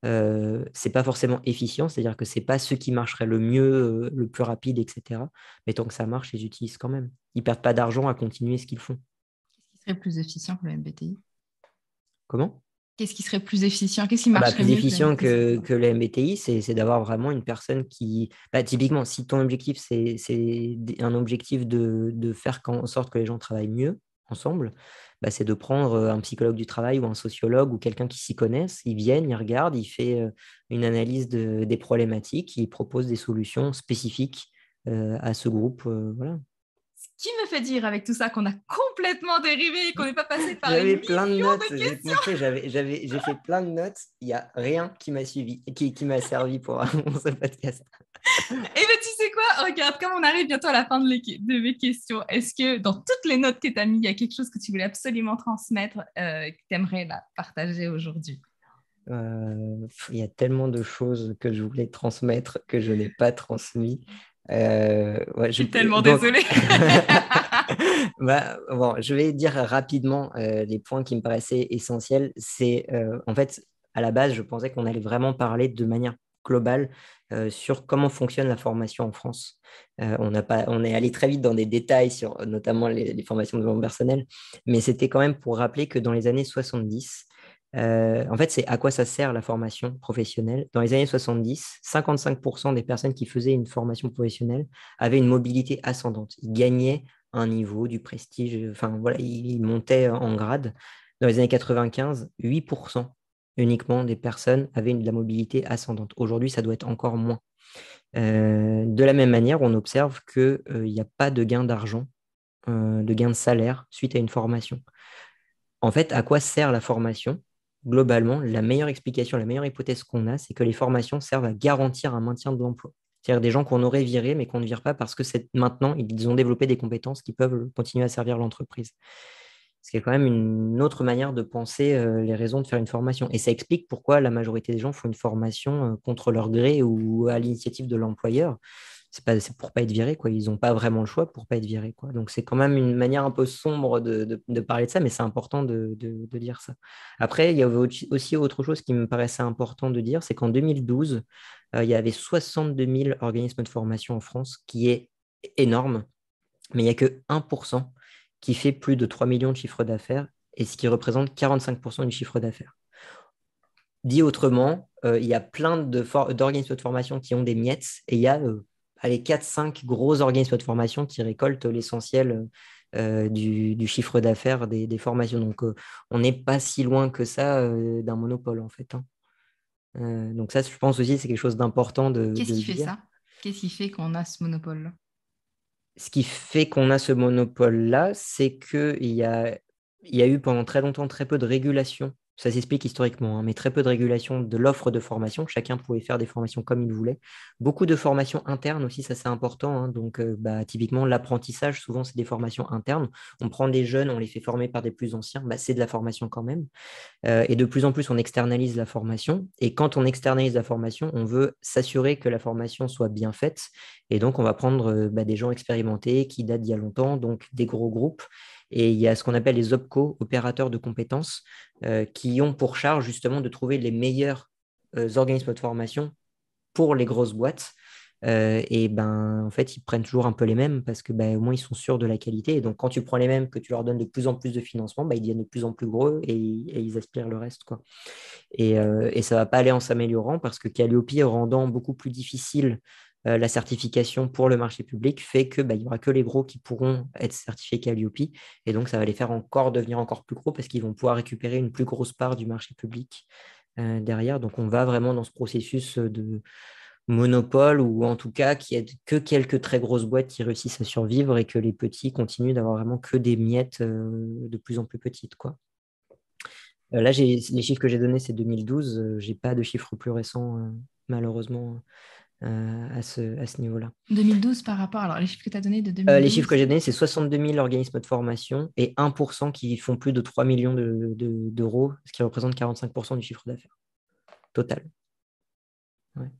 Speaker 1: C'est pas forcément efficient, c'est-à-dire que c'est pas ce qui marcherait le mieux, le plus rapide, etc. Mais tant que ça marche, ils utilisent quand même. Ils perdent pas d'argent à continuer ce qu'ils font.
Speaker 3: Qu'est-ce qui serait plus efficient que le MBTI?
Speaker 1: Comment?
Speaker 3: Qu'est-ce qui serait plus efficient? Qu'est-ce qui
Speaker 1: Ah bah,
Speaker 3: marcherait
Speaker 1: plus
Speaker 3: mieux que le
Speaker 1: efficient
Speaker 3: MBTI?
Speaker 1: que le MBTI, c'est d'avoir vraiment une personne qui... Bah, typiquement, si ton objectif, c'est un objectif de faire en sorte que les gens travaillent mieux ensemble, bah, c'est de prendre un psychologue du travail ou un sociologue ou quelqu'un qui s'y connaisse. Ils viennent, ils regardent, il fait une analyse des problématiques, il propose des solutions spécifiques à ce groupe. Voilà.
Speaker 3: Ce qui me fait dire avec tout ça qu'on a complètement dérivé et qu'on n'est pas passé par les
Speaker 1: J'avais
Speaker 3: millions
Speaker 1: plein de notes,
Speaker 3: de
Speaker 1: j'ai
Speaker 3: questions.
Speaker 1: compris, j'ai fait plein de notes. Il n'y a rien qui m'a suivi, qui m'a servi pour ce podcast.
Speaker 3: Et bien, tu sais quoi? Regarde, comme on arrive bientôt à la fin de mes questions, est-ce que dans toutes les notes que tu as mis, il y a quelque chose que tu voulais absolument transmettre, que tu aimerais partager aujourd'hui?
Speaker 1: Il y a tellement de choses que je voulais transmettre que je n'ai pas transmis. Ouais,
Speaker 3: Je suis tellement
Speaker 1: donc,
Speaker 3: désolée.
Speaker 1: bah, bon, je vais dire rapidement les points qui me paraissaient essentiels. C'est en fait, à la base, je pensais qu'on allait vraiment parler de manière globale sur comment fonctionne la formation en France. On est allé très vite dans des détails sur notamment les formations de développement personnel, mais c'était quand même pour rappeler que dans les années 70, en fait, c'est à quoi ça sert la formation professionnelle. Dans les années 70, 55% des personnes qui faisaient une formation professionnelle avaient une mobilité ascendante. Ils gagnaient un niveau, du prestige, enfin voilà, ils montaient en grade. Dans les années 95, 8% uniquement des personnes avaient de la mobilité ascendante. Aujourd'hui, ça doit être encore moins. De la même manière, on observe qu'il n'y a pas de gain d'argent, de gain de salaire suite à une formation. En fait, à quoi sert la formation? Globalement, la meilleure explication, la meilleure hypothèse qu'on a, c'est que les formations servent à garantir un maintien de l'emploi. C'est-à-dire des gens qu'on aurait virés, mais qu'on ne vire pas parce que maintenant, ils ont développé des compétences qui peuvent continuer à servir l'entreprise. Ce qui est quand même une autre manière de penser les raisons de faire une formation. Et ça explique pourquoi la majorité des gens font une formation contre leur gré ou à l'initiative de l'employeur. C'est pour pas être viré, quoi. Ils n'ont pas vraiment le choix pour pas être virés, quoi. Donc c'est quand même une manière un peu sombre de parler de ça, mais c'est important de dire ça. Après, il y avait aussi autre chose qui me paraissait important de dire, c'est qu'en 2012, il y avait 62 000 organismes de formation en France, qui est énorme. mais il n'y a que 1% qui fait plus de 3 millions de chiffre d'affaires, et ce qui représente 45% du chiffre d'affaires. Dit autrement, il y a plein d'organismes de formation qui ont des miettes, et il y a allez, 4-5 gros organismes de formation qui récoltent l'essentiel du chiffre d'affaires des formations. Donc, on n'est pas si loin que ça d'un monopole, en fait, hein. Donc ça, je pense aussi, c'est quelque chose d'important
Speaker 3: Qu'est-ce
Speaker 1: de
Speaker 3: qui
Speaker 1: le
Speaker 3: fait
Speaker 1: dire.
Speaker 3: ça? Qu'est-ce qui fait qu'on a ce monopole-là?
Speaker 1: Ce qui fait qu'on a ce monopole-là, c'est il y a eu pendant très longtemps très peu de régulation. Ça s'explique historiquement, hein, mais très peu de régulation de l'offre de formation. Chacun pouvait faire des formations comme il voulait. Beaucoup de formations internes aussi, ça c'est important, hein. Donc, typiquement, l'apprentissage, souvent, c'est des formations internes. On prend des jeunes, on les fait former par des plus anciens. C'est de la formation quand même. Et de plus en plus, on externalise la formation. Et quand on externalise la formation, on veut s'assurer que la formation soit bien faite. Et donc, on va prendre des gens expérimentés qui datent d'il y a longtemps, donc des gros groupes. Et il y a ce qu'on appelle les OPCO, opérateurs de compétences, qui ont pour charge justement de trouver les meilleurs organismes de formation pour les grosses boîtes. Et ben, en fait, ils prennent toujours un peu les mêmes parce que au moins ils sont sûrs de la qualité. Et donc, quand tu prends les mêmes, que tu leur donnes de plus en plus de financement, ils deviennent de plus en plus gros et ils aspirent le reste, quoi. Et ça ne va pas aller en s'améliorant parce que Calliope, rendant beaucoup plus difficile la certification pour le marché public, fait que il y aura que les gros qui pourront être certifiés Calliope. Et donc, ça va les faire encore devenir encore plus gros parce qu'ils vont pouvoir récupérer une plus grosse part du marché public derrière. Donc, on va vraiment dans ce processus de monopole ou en tout cas qu'il n'y ait que quelques très grosses boîtes qui réussissent à survivre et que les petits continuent d'avoir vraiment que des miettes de plus en plus petites, quoi. Là, les chiffres que j'ai donnés, c'est 2012. Je n'ai pas de chiffres plus récents, malheureusement, à ce niveau-là.
Speaker 3: 2012 par rapport, alors les chiffres que tu as donnés de
Speaker 1: Les chiffres que
Speaker 3: 2012.
Speaker 1: j'ai donnés, c'est 62 000 organismes de formation et 1% qui font plus de 3 millions d'euros, ce qui représente 45% du chiffre d'affaires total. Ouais.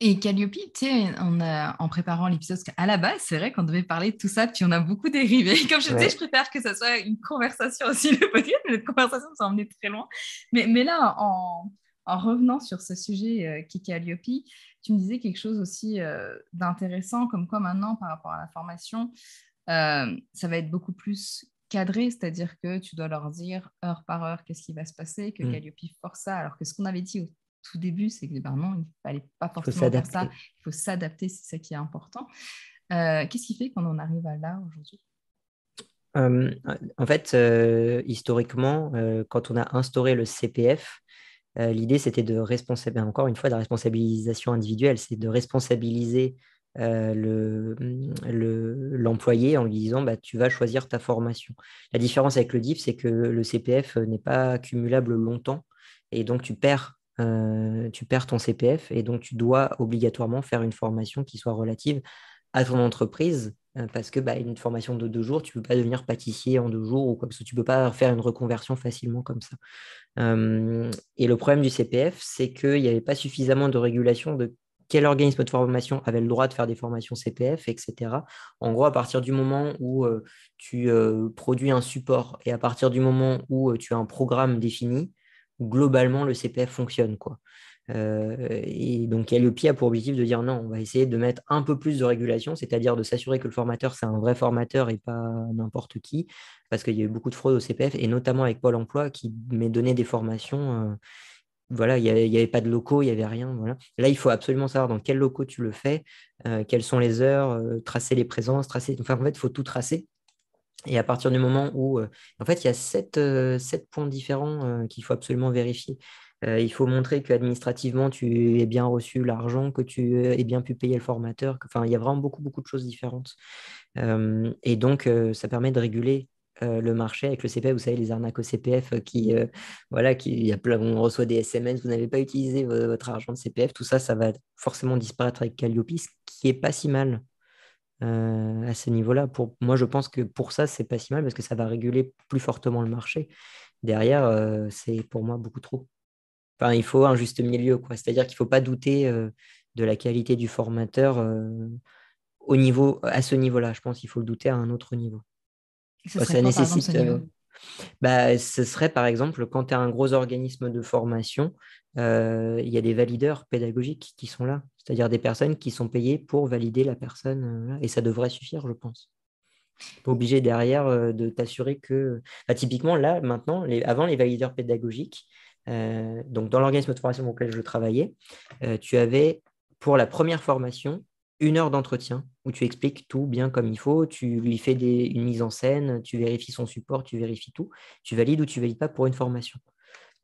Speaker 3: Et Calliope, tu sais, en préparant l'épisode, parce qu'à la base, c'est vrai qu'on devait parler de tout ça, puis on a beaucoup dérivé. Comme je disais, je préfère que ça soit une conversation aussi, le podcast, mais notre conversation s'est emmenée très loin. Mais là, en revenant sur ce sujet qui est Calliope, tu me disais quelque chose aussi d'intéressant, comme quoi maintenant, par rapport à la formation, ça va être beaucoup plus cadré, c'est-à-dire que tu dois leur dire heure par heure qu'est-ce qui va se passer, que Calliope force ça, alors que ce qu'on avait dit au tout début, c'est que non, il ne fallait pas forcément faire ça, il faut s'adapter, c'est ça qui est important. Qu'est-ce qui fait qu'on en arrive à là aujourd'hui?
Speaker 1: En fait, historiquement, quand on a instauré le CPF, l'idée c'était de responsabiliser, encore une fois, de la responsabilisation individuelle, c'est de responsabiliser l'employé en lui disant tu vas choisir ta formation. La différence avec le DIF, c'est que le CPF n'est pas cumulable longtemps et donc tu perds ton CPF et donc tu dois obligatoirement faire une formation qui soit relative à ton entreprise parce que une formation de 2 jours, tu ne peux pas devenir pâtissier en 2 jours ou quoi que ce soit, tu ne peux pas faire une reconversion facilement comme ça. Et le problème du CPF, c'est qu'il n'y avait pas suffisamment de régulation de quel organisme de formation avait le droit de faire des formations CPF, etc. En gros, à partir du moment où tu produis un support et à partir du moment où tu as un programme défini, globalement, le CPF fonctionne, quoi. Et donc, Calliope a pour objectif de dire non, on va essayer de mettre un peu plus de régulation, c'est-à-dire de s'assurer que le formateur, c'est un vrai formateur et pas n'importe qui, parce qu'il y a eu beaucoup de fraude au CPF, et notamment avec Pôle emploi qui m'ait donné des formations. Voilà, il n'y avait pas de locaux, il n'y avait rien. Voilà. Là, il faut absolument savoir dans quels locaux tu le fais, quelles sont les heures, tracer les présences, tracer. Enfin, en fait, il faut tout tracer. Et à partir du moment où, en fait, il y a sept points différents qu'il faut absolument vérifier. Il faut montrer qu'administrativement, tu aies bien reçu l'argent, que tu aies bien pu payer le formateur. Enfin, il y a vraiment beaucoup, beaucoup de choses différentes. Et donc, ça permet de réguler le marché avec le CPF. Vous savez, les arnaques au CPF voilà, il y a plein, on reçoit des SMS, vous n'avez pas utilisé votre argent de CPF. Tout ça, ça va forcément disparaître avec Calliope, ce qui n'est pas si mal à ce niveau-là. Moi, je pense que pour ça, c'est pas si mal parce que ça va réguler plus fortement le marché. Derrière, c'est pour moi beaucoup trop. Enfin, il faut un juste milieu, quoi. C'est-à-dire qu'il ne faut pas douter de la qualité du formateur à ce niveau-là. Je pense qu'il faut le douter à un autre niveau.
Speaker 3: Ce serait
Speaker 1: Ça
Speaker 3: quoi, par exemple, ce
Speaker 1: nécessite.
Speaker 3: niveau?
Speaker 1: Ce serait par exemple quand tu as un gros organisme de formation, il y a des valideurs pédagogiques qui sont là, c'est-à-dire des personnes qui sont payées pour valider la personne, là. Et ça devrait suffire, je pense. Pas obligé derrière de t'assurer que… Bah, typiquement, là, maintenant, avant les valideurs pédagogiques, donc dans l'organisme de formation pour lequel je travaillais, tu avais pour la première formation 1 heure d'entretien où tu expliques tout bien comme il faut, tu lui fais une mise en scène, tu vérifies son support, tu vérifies tout, tu valides ou tu valides pas pour une formation.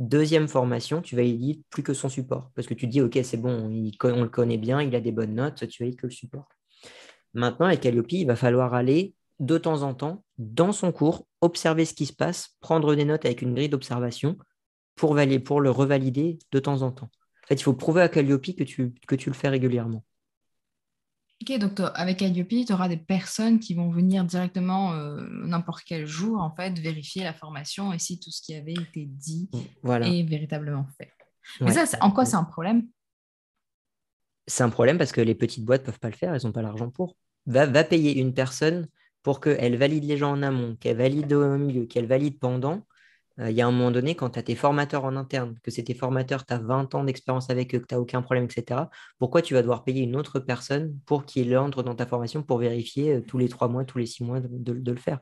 Speaker 1: Deuxième formation, tu valides plus que son support parce que tu dis, OK, c'est bon, on le connaît bien, il a des bonnes notes, tu valides que le support. Maintenant, avec Calliope, il va falloir aller de temps en temps dans son cours, observer ce qui se passe, prendre des notes avec une grille d'observation pour le revalider de temps en temps. En fait, il faut prouver à Calliope que tu le fais régulièrement.
Speaker 3: Ok, donc avec Calliope, tu auras des personnes qui vont venir directement n'importe quel jour, en fait, vérifier la formation et si tout ce qui avait été dit
Speaker 1: Voilà.
Speaker 3: est véritablement fait. Mais
Speaker 1: Ouais.
Speaker 3: ça, en quoi c'est un problème?
Speaker 1: C'est un problème parce que les petites boîtes ne peuvent pas le faire, elles n'ont pas l'argent pour. Va payer une personne pour qu'elle valide les gens en amont, qu'elle valide au milieu, qu'elle valide pendant. Il y a un moment donné, quand tu as tes formateurs en interne, que c'est tes formateurs, tu as 20 ans d'expérience avec eux, que tu n'as aucun problème, etc., pourquoi tu vas devoir payer une autre personne pour qu'il entre dans ta formation pour vérifier tous les 3 mois, tous les 6 mois de le faire?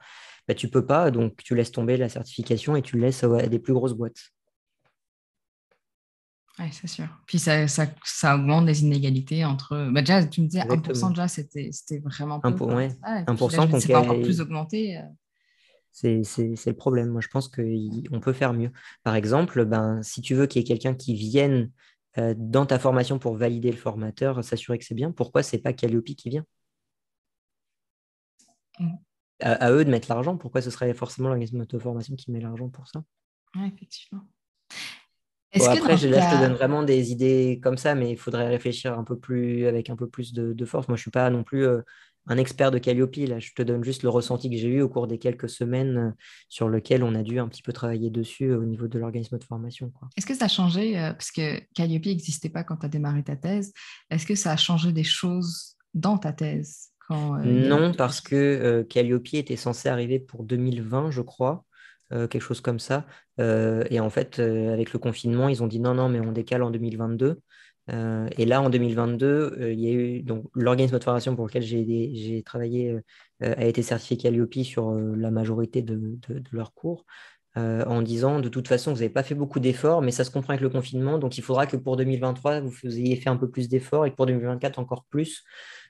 Speaker 1: Bah, tu ne peux pas, donc tu laisses tomber la certification et tu le laisses à des plus grosses boîtes.
Speaker 3: Oui, c'est sûr. Puis ça augmente les inégalités entre… Bah déjà, tu me disais 1%,
Speaker 1: Exactement.
Speaker 3: déjà, c'était vraiment peu, quoi.
Speaker 1: Ouais,
Speaker 3: Ah, et puis là,
Speaker 1: 1%
Speaker 3: ça va encore plus augmenter.
Speaker 1: C'est le problème. Moi, je pense qu'on peut faire mieux. Par exemple, ben, si tu veux qu'il y ait quelqu'un qui vienne dans ta formation pour valider le formateur, s'assurer que c'est bien, pourquoi c'est pas Calliope qui vient?
Speaker 3: Mm.
Speaker 1: À eux de mettre l'argent. Pourquoi ce serait forcément l'organisme de formation qui met l'argent pour ça?
Speaker 3: Ouais, effectivement.
Speaker 1: Bon,
Speaker 3: Est-ce que
Speaker 1: après,
Speaker 3: dans
Speaker 1: là, je te donne
Speaker 3: ta…
Speaker 1: vraiment des idées comme ça, mais il faudrait réfléchir avec un peu plus de force. Moi, je ne suis pas non plus un expert de Calliope. Là, je te donne juste le ressenti que j'ai eu au cours des quelques semaines sur lequel on a dû un petit peu travailler dessus au niveau de l'organisme de formation, quoi.
Speaker 3: Est-ce que ça a changé, parce que Calliope n'existait pas quand tu as démarré ta thèse, est-ce que ça a changé des choses dans ta thèse quand il y a eu
Speaker 1: Non,
Speaker 3: tout
Speaker 1: parce
Speaker 3: ça?
Speaker 1: que Calliope était censé arriver pour 2020, je crois, quelque chose comme ça. Et en fait, avec le confinement, ils ont dit non, non, mais on décale en 2022. Et là, en 2022, il y a eu donc l'organisme de formation pour lequel j'ai travaillé a été certifié Calliope sur la majorité de leurs cours. En disant de toute façon, vous n'avez pas fait beaucoup d'efforts, mais ça se comprend avec le confinement, donc il faudra que pour 2023, vous ayez fait un peu plus d'efforts et que pour 2024, encore plus.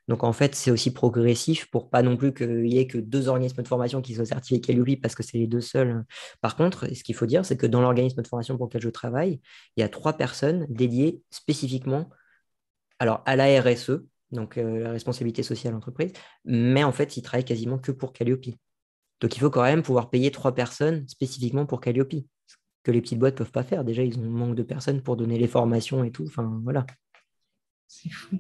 Speaker 1: Donc en fait, c'est aussi progressif pour pas non plus qu'il y ait que 2 organismes de formation qui soient certifiés Calliope parce que c'est les 2 seuls. Par contre, ce qu'il faut dire, c'est que dans l'organisme de formation pour lequel je travaille, il y a 3 personnes dédiées spécifiquement alors, à la RSE, donc la responsabilité sociale entreprise, mais en fait, ils travaillent quasiment que pour Calliope. Donc il faut quand même pouvoir payer 3 personnes spécifiquement pour Calliope, ce que les petites boîtes ne peuvent pas faire. Déjà, ils ont un manque de personnes pour donner les formations et tout. Enfin, voilà.
Speaker 3: C'est fou.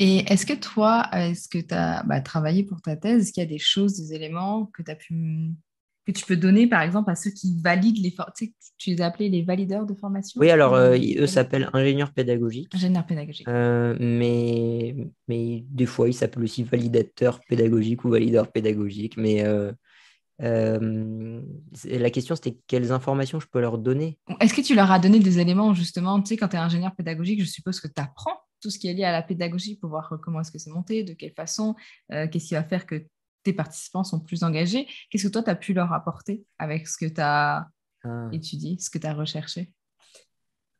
Speaker 3: Et est-ce que toi, est-ce que tu as travaillé pour ta thèse? Est-ce qu'il y a des choses, des éléments que tu peux donner, par exemple, à ceux qui valident tu sais, tu les as appelés les valideurs de formation?
Speaker 1: Oui, alors
Speaker 3: Les
Speaker 1: eux s'appellent ingénieurs pédagogiques,
Speaker 3: ingénieurs pédagogiques.
Speaker 1: mais des fois ils s'appellent aussi validateurs pédagogiques ou valideurs pédagogiques. Mais la question c'était quelles informations je peux leur donner.
Speaker 3: Est-ce que tu leur as donné des éléments, justement, tu sais, quand tu es ingénieur pédagogique, je suppose que tu apprends tout ce qui est lié à la pédagogie pour voir comment est-ce que c'est monté, de quelle façon, qu'est-ce qui va faire que tes participants sont plus engagés. Qu'est-ce que toi, tu as pu leur apporter avec ce que tu as
Speaker 1: Ah.
Speaker 3: étudié, ce que tu as recherché?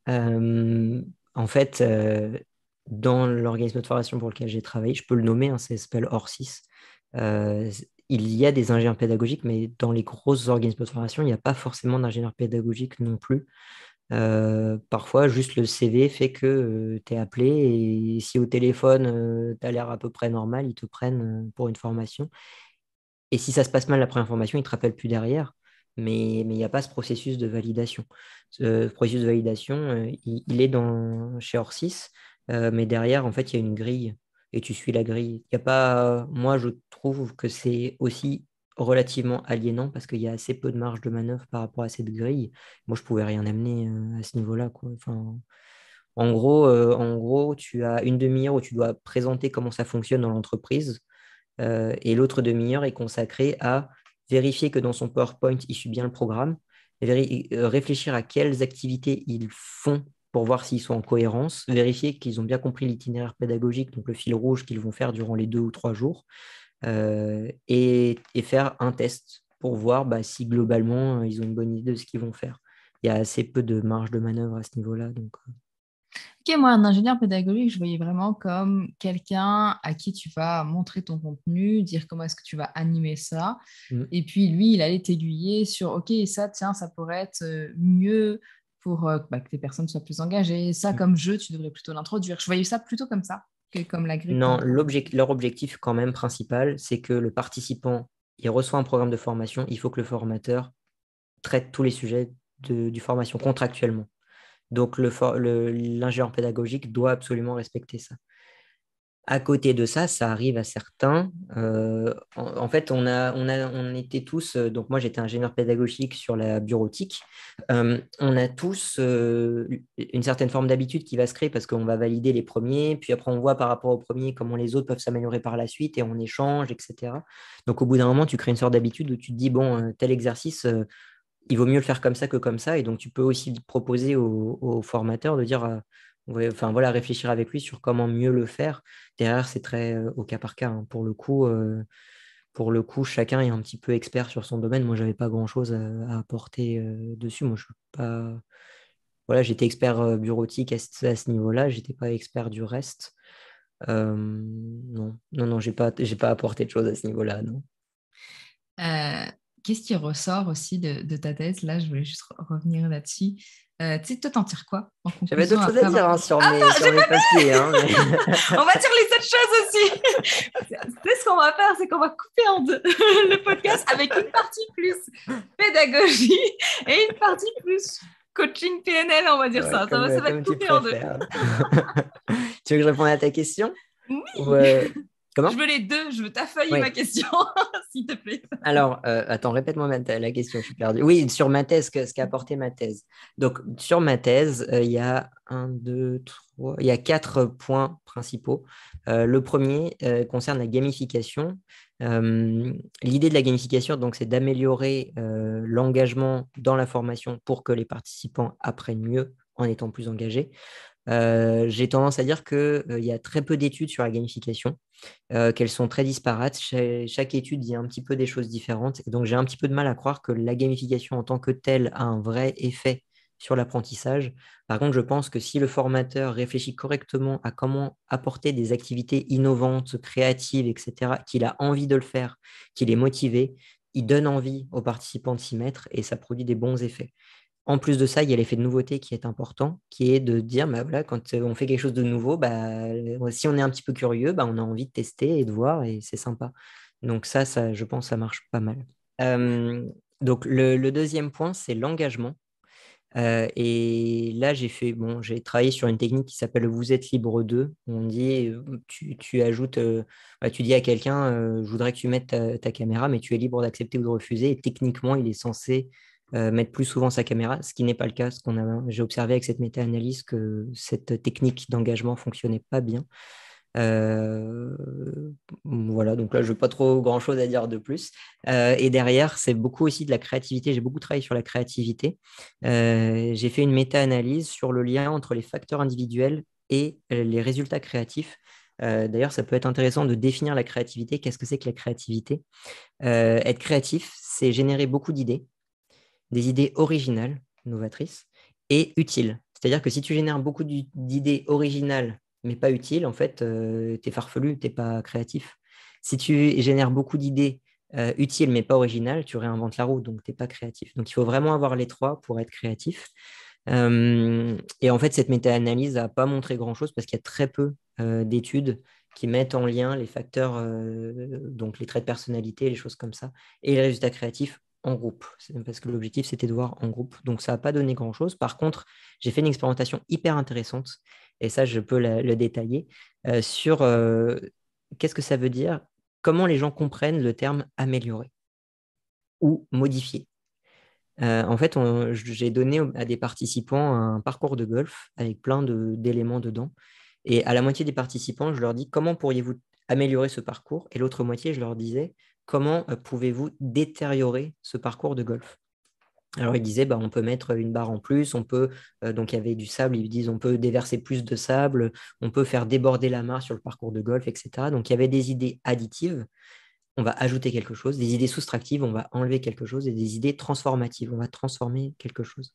Speaker 1: En fait, dans l'organisme de formation pour lequel j'ai travaillé, je peux le nommer, hein, ça s'appelle Orsis. Il y a des ingénieurs pédagogiques, mais dans les grosses organismes de formation, il n'y a pas forcément d'ingénieurs pédagogiques non plus. Parfois, juste le CV fait que tu es appelé et si au téléphone, tu as l'air à peu près normal, ils te prennent pour une formation. Et si ça se passe mal la première formation, ils ne te rappellent plus derrière. Mais il n'y a pas ce processus de validation. Ce processus de validation, il est chez Orsys, mais derrière, en fait, il y a une grille et tu suis la grille. Il y a pas, moi, je trouve que c'est aussi relativement aliénant parce qu'il y a assez peu de marge de manœuvre par rapport à cette grille. Moi, je ne pouvais rien amener à ce niveau-là, quoi. Enfin, en gros, tu as une demi-heure où tu dois présenter comment ça fonctionne dans l'entreprise. Et l'autre demi-heure est consacrée à vérifier que dans son PowerPoint, il suit bien le programme, réfléchir à quelles activités ils font pour voir s'ils sont en cohérence, vérifier qu'ils ont bien compris l'itinéraire pédagogique, donc le fil rouge qu'ils vont faire durant les 2 ou 3 jours, et faire un test pour voir si globalement ils ont une bonne idée de ce qu'ils vont faire. Il y a assez peu de marge de manœuvre à ce niveau-là. Donc,
Speaker 3: Ok, moi, un ingénieur pédagogique, je voyais vraiment comme quelqu'un à qui tu vas montrer ton contenu, dire comment est-ce que tu vas animer ça. Et puis, lui, il allait t'aiguiller sur, ok, ça, tiens, ça pourrait être mieux pour que les personnes soient plus engagées. Ça, comme jeu, tu devrais plutôt l'introduire. Je voyais ça plutôt comme ça que comme la grille.
Speaker 1: Non, leur objectif quand même principal, c'est que le participant, il reçoit un programme de formation, il faut que le formateur traite tous les sujets du formation contractuellement. Donc, l'ingénieur pédagogique doit absolument respecter ça. À côté de ça, ça arrive à certains. En fait, on était tous, donc moi j'étais ingénieur pédagogique sur la bureautique. On a tous une certaine forme d'habitude qui va se créer parce qu'on va valider les premiers, puis après on voit par rapport aux premiers comment les autres peuvent s'améliorer par la suite et on échange, etc. Donc au bout d'un moment, tu crées une sorte d'habitude où tu te dis, bon, tel exercice, il vaut mieux le faire comme ça que comme ça. Et donc, tu peux aussi proposer au formateur de dire, ouais, enfin voilà, réfléchir avec lui sur comment mieux le faire. Derrière, c'est très au cas par cas, hein. Pour le coup, chacun est un petit peu expert sur son domaine. Moi, j'avais pas grand-chose à apporter dessus. Moi, je suis pas. Voilà, j'étais expert bureautique à ce niveau-là. J'étais pas expert du reste. Non, non, non, j'ai pas apporté de choses à ce niveau-là, non.
Speaker 3: Qu'est-ce qui ressort aussi de ta thèse? Là, je voulais juste revenir là-dessus. Tu sais, toi, t'en tires quoi en
Speaker 1: J'avais
Speaker 3: conclusion
Speaker 1: d'autres choses
Speaker 3: après
Speaker 1: à dire
Speaker 3: avoir...
Speaker 1: hein, sur
Speaker 3: Attends,
Speaker 1: sur
Speaker 3: j'ai
Speaker 1: mes
Speaker 3: pas
Speaker 1: papiers. Hein, mais...
Speaker 3: On va dire les autres choses aussi. C'est ce qu'on va faire, c'est qu'on va couper en deux le podcast avec une partie plus pédagogie et une partie plus coaching PNL, on va dire
Speaker 1: Ouais,
Speaker 3: ça. Ça va être
Speaker 1: comme tu
Speaker 3: coupé en deux.
Speaker 1: préfères. Tu veux que je réponde à ta question?
Speaker 3: Oui,
Speaker 1: Ou,
Speaker 3: je
Speaker 1: comment?
Speaker 3: veux les deux. Je veux ta feuille et ma
Speaker 1: Oui.
Speaker 3: question, s'il te plaît.
Speaker 1: Alors, attends, répète-moi la question, je suis perdu. Oui, sur ma thèse, ce qu'a apporté ma thèse. Donc, sur ma thèse, il y a il y a 4 points principaux. Le premier concerne la gamification. L'idée de la gamification, donc, c'est d'améliorer l'engagement dans la formation pour que les participants apprennent mieux en étant plus engagés. J'ai tendance à dire qu'il y a très peu d'études sur la gamification, qu'elles sont très disparates. Chaque étude dit un petit peu des choses différentes. Et donc, j'ai un petit peu de mal à croire que la gamification en tant que telle a un vrai effet sur l'apprentissage. Par contre, je pense que si le formateur réfléchit correctement à comment apporter des activités innovantes, créatives, etc., qu'il a envie de le faire, qu'il est motivé, il donne envie aux participants de s'y mettre et ça produit des bons effets. En plus de ça, il y a l'effet de nouveauté qui est important, qui est de dire, voilà, quand on fait quelque chose de nouveau, si on est un petit peu curieux, on a envie de tester et de voir, et c'est sympa. Donc ça, je pense, ça marche pas mal. Euh, donc le deuxième point, c'est l'engagement. Et là, j'ai travaillé sur une technique qui s'appelle Vous êtes libre de. On dit, tu ajoutes, tu dis à quelqu'un, je voudrais que tu mettes ta caméra, mais tu es libre d'accepter ou de refuser. Et techniquement, il est censé mettre plus souvent sa caméra, ce qui n'est pas le cas. J'ai observé avec cette méta-analyse que cette technique d'engagement fonctionnait pas bien. Euh, voilà, donc là, je n'ai pas trop grand-chose à dire de plus. Et derrière, c'est beaucoup aussi de la créativité. J'ai beaucoup travaillé sur la créativité. J'ai fait une méta-analyse sur le lien entre les facteurs individuels et les résultats créatifs. D'ailleurs, ça peut être intéressant de définir la créativité. Qu'est-ce que c'est que la créativité? Être créatif, c'est générer beaucoup d'idées, des idées originales, novatrices, et utiles. C'est-à-dire que si tu génères beaucoup d'idées originales, mais pas utiles, en fait, tu es farfelu, tu n'es pas créatif. Si tu génères beaucoup d'idées utiles, mais pas originales, tu réinventes la roue, donc tu n'es pas créatif. Donc il faut vraiment avoir les trois pour être créatif. Et en fait, cette méta-analyse n'a pas montré grand-chose parce qu'il y a très peu d'études qui mettent en lien les facteurs, donc les traits de personnalité, les choses comme ça, et les résultats créatifs en groupe. Parce que l'objectif, c'était de voir en groupe. Donc, ça n'a pas donné grand-chose. Par contre, j'ai fait une expérimentation hyper intéressante, et ça, je peux le détailler, sur qu'est-ce que ça veut dire, comment les gens comprennent le terme améliorer ou modifier. En fait, j'ai donné à des participants un parcours de golf avec plein d'éléments dedans. Et à la moitié des participants, je leur dis comment pourriez-vous améliorer ce parcours? Et l'autre moitié, je leur disais comment pouvez-vous détériorer ce parcours de golf? Alors, ils disaient, on peut mettre une barre en plus, donc il y avait du sable, ils disent, on peut déverser plus de sable, on peut faire déborder la mare sur le parcours de golf, etc. Donc, il y avait des idées additives, on va ajouter quelque chose, des idées soustractives, on va enlever quelque chose, et des idées transformatives, on va transformer quelque chose.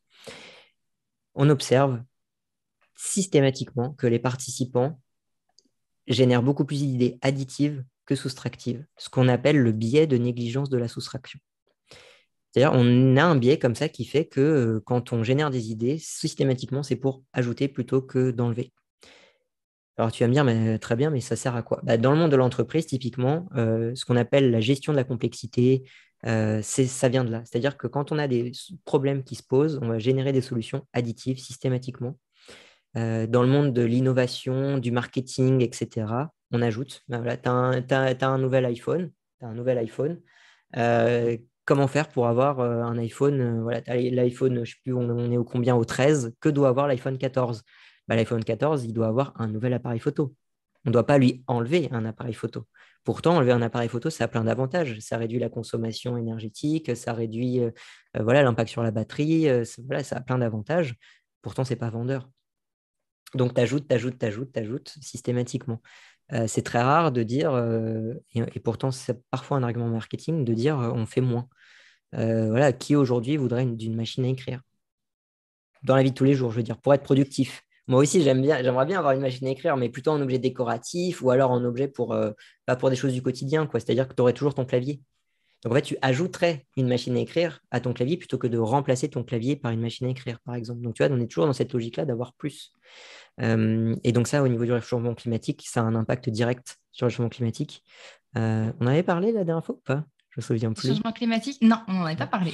Speaker 1: On observe systématiquement que les participants génèrent beaucoup plus d'idées additives que soustractives, ce qu'on appelle le biais de négligence de la soustraction. C'est-à-dire, on a un biais comme ça qui fait que quand on génère des idées, systématiquement, c'est pour ajouter plutôt que d'enlever. Alors, tu vas me dire, mais, très bien, mais ça sert à quoi? Dans le monde de l'entreprise, typiquement, ce qu'on appelle la gestion de la complexité, ça vient de là. C'est-à-dire que quand on a des problèmes qui se posent, on va générer des solutions additives systématiquement. Dans le monde de l'innovation, du marketing, etc., on ajoute. Voilà, tu as un nouvel iPhone. Comment faire pour avoir un iPhone voilà, l'iPhone, je ne sais plus, on est au combien, au 13, que doit avoir l'iPhone 14? L'iPhone 14, il doit avoir un nouvel appareil photo. On ne doit pas lui enlever un appareil photo. Pourtant, enlever un appareil photo, ça a plein d'avantages. Ça réduit la consommation énergétique, ça réduit l'impact sur la batterie, ça a plein d'avantages. Pourtant, ce n'est pas vendeur. Donc, tu ajoutes systématiquement. C'est très rare de dire, et pourtant c'est parfois un argument marketing, de dire on fait moins. Qui aujourd'hui voudrait d'une machine à écrire? Dans la vie de tous les jours, je veux dire, pour être productif. Moi aussi, j'aimerais bien avoir une machine à écrire, mais plutôt en objet décoratif ou alors en objet pas pour des choses du quotidien, quoi. C'est-à-dire que tu aurais toujours ton clavier. Donc, en fait, tu ajouterais une machine à écrire à ton clavier plutôt que de remplacer ton clavier par une machine à écrire, par exemple. Donc, tu vois, on est toujours dans cette logique-là d'avoir plus. Et donc ça, au niveau du réchauffement climatique, ça a un impact direct sur le réchauffement climatique. On avait parlé la dernière fois ou pas? Je me souviens plus.
Speaker 3: Changement climatique? Non, on n'en avait pas parlé.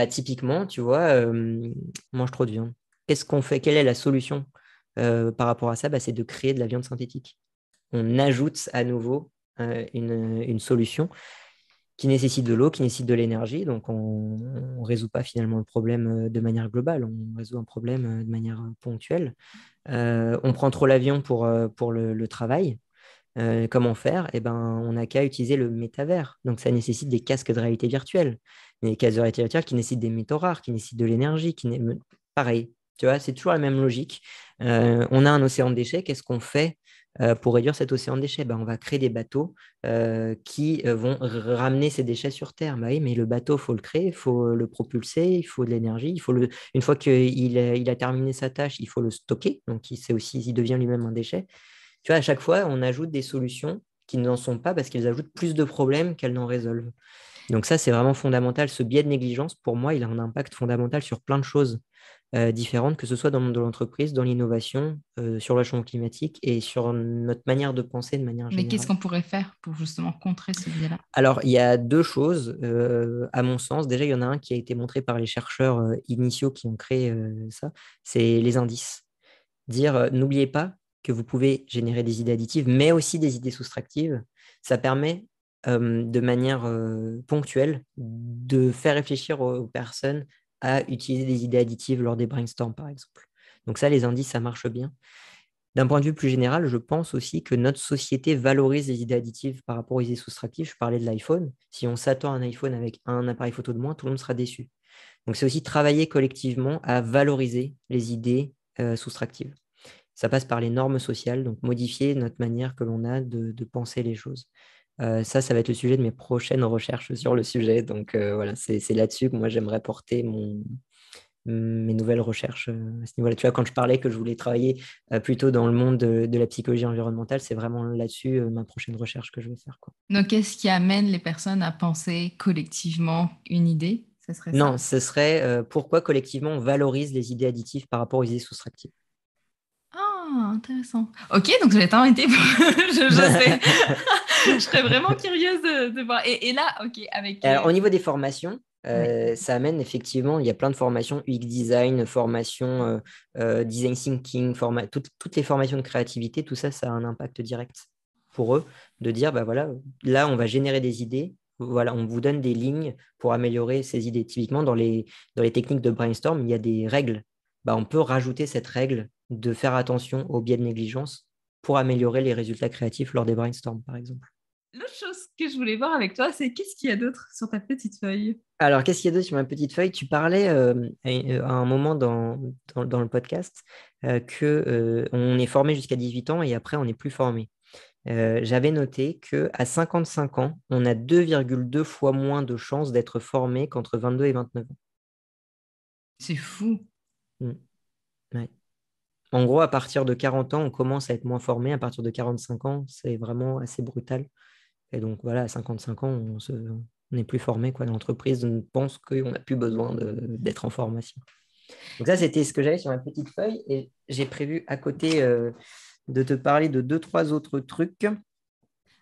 Speaker 1: Typiquement, tu vois, mange trop de viande. Qu'est-ce qu'on fait? Quelle est la solution par rapport à ça? C'est de créer de la viande synthétique. On ajoute à nouveau une solution qui nécessite de l'eau, qui nécessite de l'énergie. Donc, on ne résout pas finalement le problème de manière globale, on résout un problème de manière ponctuelle. On prend trop l'avion pour le travail. Comment faire? On n'a qu'à utiliser le métavers. Donc, ça nécessite des casques de réalité virtuelle. Des casques de réalité virtuelle qui nécessitent des métaux rares, qui nécessitent de l'énergie. Pareil, tu vois, c'est toujours la même logique. On a un océan de déchets. Qu'est-ce qu'on fait pour réduire cet océan de déchets? On va créer des bateaux qui vont ramener ces déchets sur Terre. Oui, mais le bateau, il faut le créer, il faut le propulser, il faut de l'énergie. Une fois qu'il a terminé sa tâche, il faut le stocker. Donc, il devient lui-même un déchet. Tu vois, à chaque fois, on ajoute des solutions qui n'en sont pas parce qu'elles ajoutent plus de problèmes qu'elles n'en résolvent. Donc ça, c'est vraiment fondamental. Ce biais de négligence, pour moi, il a un impact fondamental sur plein de choses différentes, que ce soit dans le monde de l'entreprise, dans l'innovation, sur le changement climatique et sur notre manière de penser de manière générale.
Speaker 3: Mais qu'est-ce qu'on pourrait faire pour justement contrer ce biais-là?
Speaker 1: Alors, il y a deux choses, à mon sens. Déjà, il y en a un qui a été montré par les chercheurs initiaux qui ont créé ça, c'est les indices. Dire, n'oubliez pas que vous pouvez générer des idées additives, mais aussi des idées soustractives. Ça permet de manière ponctuelle de faire réfléchir aux personnes à utiliser des idées additives lors des brainstorms, par exemple. Donc ça, les indices, ça marche bien. D'un point de vue plus général, je pense aussi que notre société valorise les idées additives par rapport aux idées soustractives. Je parlais de l'iPhone. Si on s'attend à un iPhone avec un appareil photo de moins, tout le monde sera déçu. Donc c'est aussi travailler collectivement à valoriser les idées soustractives. Ça passe par les normes sociales, donc modifier notre manière que l'on a de penser les choses. Ça va être le sujet de mes prochaines recherches sur le sujet. Donc voilà, c'est là-dessus que moi j'aimerais porter mes nouvelles recherches à ce niveau-là. Tu vois, quand je parlais que je voulais travailler plutôt dans le monde de la psychologie environnementale, c'est vraiment là-dessus ma prochaine recherche que je vais faire, quoi.
Speaker 3: Donc, qu'est-ce qui amène les personnes à penser collectivement une idée? Ce serait ça?
Speaker 1: Non, ce serait pourquoi collectivement on valorise les idées additives par rapport aux idées soustractives.
Speaker 3: Ah, intéressant. Ok, donc je vais t'inviter. Je sais. Je serais vraiment curieuse de voir. Et là, ok, avec.
Speaker 1: Alors, au niveau des formations, ça amène effectivement, il y a plein de formations, UX design, formation design thinking, toutes les formations de créativité, tout ça, ça a un impact direct pour eux de dire, voilà, là, on va générer des idées. Voilà, on vous donne des lignes pour améliorer ces idées. Typiquement, dans les techniques de brainstorm, il y a des règles. On peut rajouter cette règle de faire attention au biais de négligence pour améliorer les résultats créatifs lors des brainstorms, par exemple.
Speaker 3: L'autre chose que je voulais voir avec toi, c'est qu'est-ce qu'il y a d'autre sur ta petite feuille?
Speaker 1: Alors, qu'est-ce qu'il y a d'autre sur ma petite feuille? Tu parlais à un moment dans le podcast qu'on est formé jusqu'à 18 ans et après, on n'est plus formé. J'avais noté qu'à 55 ans, on a 2,2 fois moins de chances d'être formé qu'entre 22 et 29 ans.
Speaker 3: C'est fou.
Speaker 1: Mm. Ouais. En gros, à partir de 40 ans, on commence à être moins formé. À partir de 45 ans, c'est vraiment assez brutal. Et donc, voilà, à 55 ans, on n'est plus formé, quoi. L'entreprise pense qu'on n'a plus besoin d'être en formation. Donc ça, c'était ce que j'avais sur ma petite feuille. Et j'ai prévu à côté de te parler de 2, 3 autres trucs.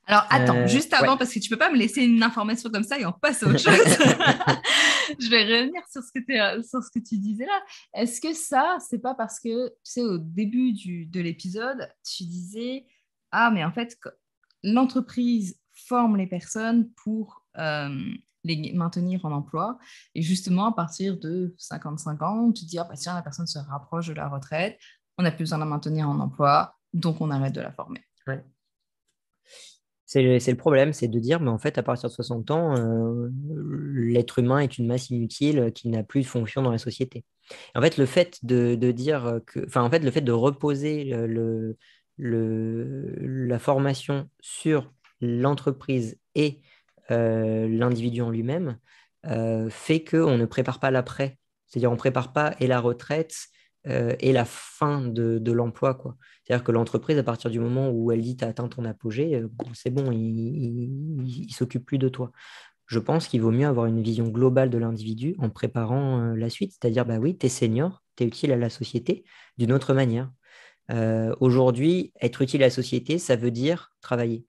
Speaker 3: Alors, attends, juste
Speaker 1: Ouais.
Speaker 3: avant, parce que tu peux pas me laisser une information comme ça et on passe à autre chose. Je vais revenir sur sur ce que tu disais là. Est-ce que ça, c'est pas parce que, tu sais, au début de l'épisode, tu disais, ah, mais en fait, l'entreprise forme les personnes pour les maintenir en emploi. Et justement, à partir de 55 ans, tu te dis, ah, bah, tiens, la personne se rapproche de la retraite, on n'a plus besoin de la maintenir en emploi, donc on arrête de la former.
Speaker 1: Ouais. C'est le problème, c'est de dire, mais en fait, à partir de 60 ans, l'être humain est une masse inutile qui n'a plus de fonction dans la société. En fait, le fait de dire que, enfin, en fait, le fait de reposer la formation sur l'entreprise et l'individu en lui-même fait qu'on ne prépare pas l'après. C'est-à-dire, on ne prépare pas et la retraite et la fin de l'emploi, quoi. C'est-à-dire que l'entreprise, à partir du moment où elle dit tu as atteint ton apogée, c'est bon, il s'occupe plus de toi. Je pense qu'il vaut mieux avoir une vision globale de l'individu en préparant la suite. C'est-à-dire, bah oui, tu es senior, tu es utile à la société d'une autre manière. Aujourd'hui, être utile à la société, ça veut dire travailler.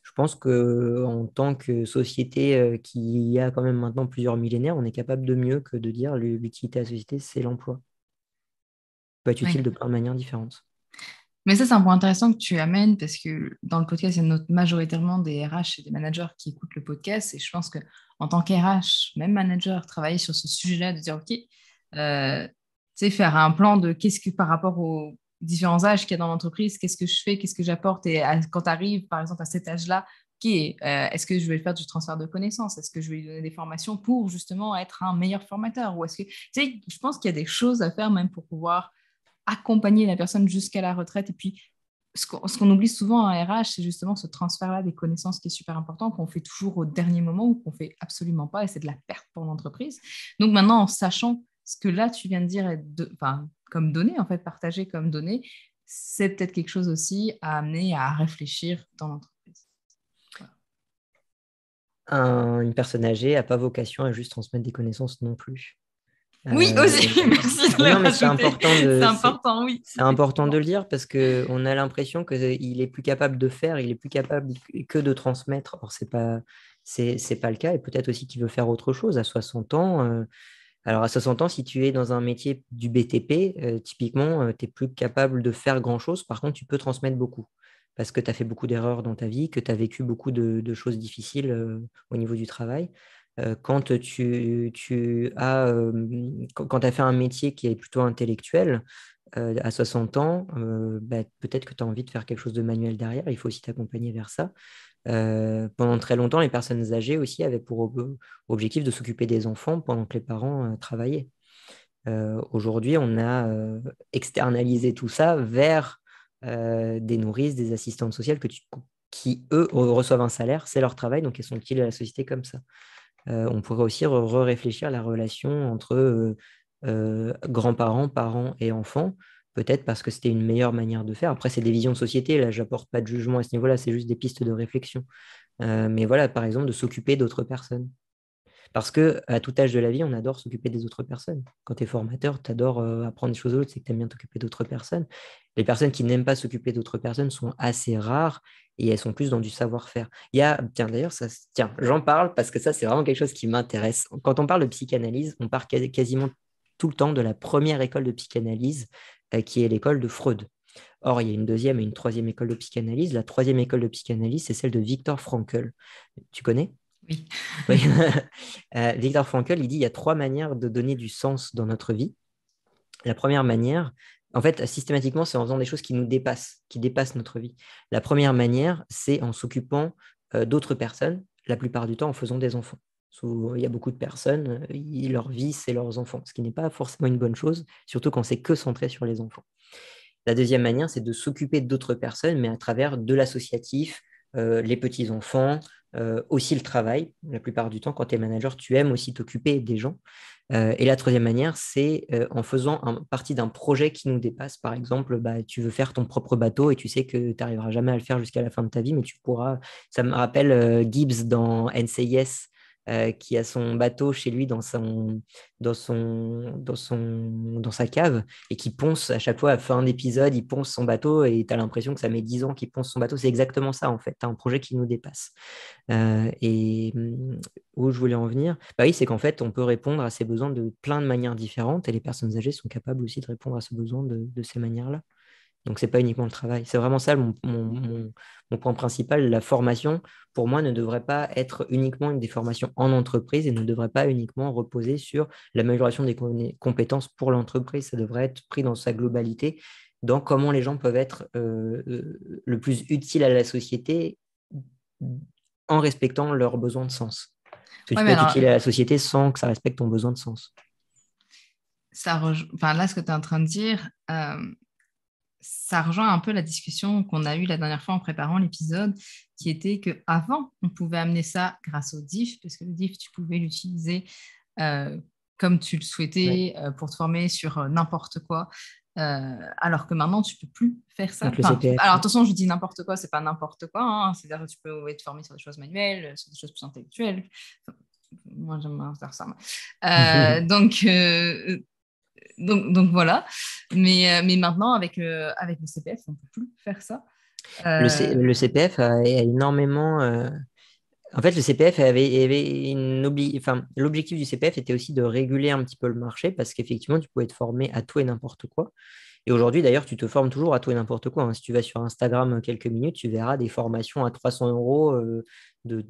Speaker 1: Je pense qu'en tant que société qui a quand même maintenant plusieurs millénaires, on est capable de mieux que de dire l'utilité à la société, c'est l'emploi. Ça peut être utile
Speaker 3: Oui.
Speaker 1: de plein de manières différentes.
Speaker 3: Mais ça, c'est un point intéressant que tu amènes parce que dans le podcast, il y a majoritairement des RH et des managers qui écoutent le podcast. Et je pense qu'en tant qu'RH, même manager, travailler sur ce sujet-là, de dire, OK, tu sais, faire un plan de qu'est-ce que par rapport aux différents âges qu'il y a dans l'entreprise, qu'est-ce que je fais, qu'est-ce que j'apporte. Et quand tu arrives, par exemple, à cet âge-là, OK, est-ce que je vais faire du transfert de connaissances? Est-ce que je vais lui donner des formations pour justement être un meilleur formateur? Ou est-ce que, tu sais, je pense qu'il y a des choses à faire même pour pouvoir accompagner la personne jusqu'à la retraite. Et puis, ce qu'on oublie souvent en RH, c'est justement ce transfert-là des connaissances qui est super important, qu'on fait toujours au dernier moment ou qu'on fait absolument pas, et c'est de la perte pour l'entreprise. Donc maintenant, en sachant ce que là, tu viens de dire, comme données, en fait, partagé comme données, c'est peut-être quelque chose aussi à amener à réfléchir dans l'entreprise.
Speaker 1: Voilà. Une personne âgée n'a pas vocation à juste transmettre des connaissances non plus.
Speaker 3: Oui, aussi, merci de le
Speaker 1: non, mais c'est
Speaker 3: rajouter. C'est important, oui.
Speaker 1: C'est important de le dire parce qu'on a l'impression qu'il est plus capable de faire, il est plus capable que de transmettre. Or, c'est pas le cas. Et peut-être aussi qu'il veut faire autre chose à 60 ans. Alors, à 60 ans, si tu es dans un métier du BTP, typiquement, tu n'es plus capable de faire grand-chose. Par contre, tu peux transmettre beaucoup parce que tu as fait beaucoup d'erreurs dans ta vie, que tu as vécu beaucoup de choses difficiles au niveau du travail. Quand tu as, quand tu as fait un métier qui est plutôt intellectuel, à 60 ans, bah, peut-être que tu as envie de faire quelque chose de manuel derrière. Il faut aussi t'accompagner vers ça. Pendant très longtemps, les personnes âgées aussi avaient pour objectif de s'occuper des enfants pendant que les parents travaillaient. Aujourd'hui, on a externalisé tout ça vers des nourrices, des assistantes sociales qui, eux, reçoivent un salaire, c'est leur travail, donc elles sont utiles à la société comme ça. On pourrait aussi réfléchir à la relation entre grands-parents, parents et enfants, peut-être parce que c'était une meilleure manière de faire. Après, c'est des visions de société, là, j'apporte pas de jugement à ce niveau-là, c'est juste des pistes de réflexion. Mais voilà, par exemple, de s'occuper d'autres personnes. Parce qu'à tout âge de la vie, on adore s'occuper des autres personnes. Quand tu es formateur, tu adores apprendre des choses aux autres, c'est que tu aimes bien t'occuper d'autres personnes. Les personnes qui n'aiment pas s'occuper d'autres personnes sont assez rares et elles sont plus dans du savoir-faire. Tiens, d'ailleurs, j'en parle parce que ça, c'est vraiment quelque chose qui m'intéresse. Quand on parle de psychanalyse, on parle quasiment tout le temps de la première école de psychanalyse qui est l'école de Freud. Or, il y a une deuxième et une troisième école de psychanalyse. La troisième école de psychanalyse, c'est celle de Viktor Frankl. Tu connais ?
Speaker 3: Oui.
Speaker 1: Viktor Frankl, il dit il y a 3 manières de donner du sens dans notre vie. La première manière, en fait, systématiquement, c'est en faisant des choses qui nous dépassent, qui dépassent notre vie. La première manière, c'est en s'occupant d'autres personnes, la plupart du temps en faisant des enfants. Il y a beaucoup de personnes, leur vie, c'est leurs enfants, ce qui n'est pas forcément une bonne chose, surtout quand c'est que centré sur les enfants. La deuxième manière, c'est de s'occuper d'autres personnes, mais à travers de l'associatif, les petits-enfants, aussi le travail. La plupart du temps, quand tu es manager, tu aimes aussi t'occuper des gens. Et la troisième manière, c'est en faisant partie d'un projet qui nous dépasse. Par exemple, tu veux faire ton propre bateau et tu sais que tu n'arriveras jamais à le faire jusqu'à la fin de ta vie, mais tu pourras. Ça me rappelle Gibbs dans NCIS, qui a son bateau chez lui dans sa cave et qui ponce à chaque fois à la fin d'épisode, il ponce son bateau et tu as l'impression que ça met 10 ans qu'il ponce son bateau. C'est exactement ça en fait. Tu as un projet qui nous dépasse. Où je voulais en venir, oui, c'est qu'en fait, on peut répondre à ces besoins de plein de manières différentes et les personnes âgées sont capables aussi de répondre à ce besoin de ces manières-là. Donc, ce n'est pas uniquement le travail. C'est vraiment ça mon point principal. La formation, pour moi, ne devrait pas être uniquement une des formations en entreprise et ne devrait pas uniquement reposer sur l'amélioration des compétences pour l'entreprise. Ça devrait être pris dans sa globalité, dans comment les gens peuvent être le plus utiles à la société en respectant leurs besoins de sens. Parce que tu peux être utile à la société sans que ça respecte ton besoin de sens.
Speaker 3: Là, ce que tu es en train de dire, ça rejoint un peu la discussion qu'on a eue la dernière fois en préparant l'épisode, qui était qu'avant, on pouvait amener ça grâce au DIF, parce que le DIF, tu pouvais l'utiliser comme tu le souhaitais pour te former sur n'importe quoi. Alors que maintenant, tu ne peux plus faire ça. Alors, attention, je dis n'importe quoi, c'est pas n'importe quoi. Hein. C'est-à-dire que tu peux être formé sur des choses manuelles, sur des choses plus intellectuelles. Moi, j'aime bien faire ça. Donc voilà. Mais maintenant, avec le CPF, on ne peut plus faire ça.
Speaker 1: Le CPF a énormément... En fait, le CPF avait l'objectif du CPF était aussi de réguler un petit peu le marché parce qu'effectivement, tu pouvais être formé à tout et n'importe quoi. Et aujourd'hui, d'ailleurs, tu te formes toujours à tout et n'importe quoi. Hein. Si tu vas sur Instagram quelques minutes, tu verras des formations à 300 euros de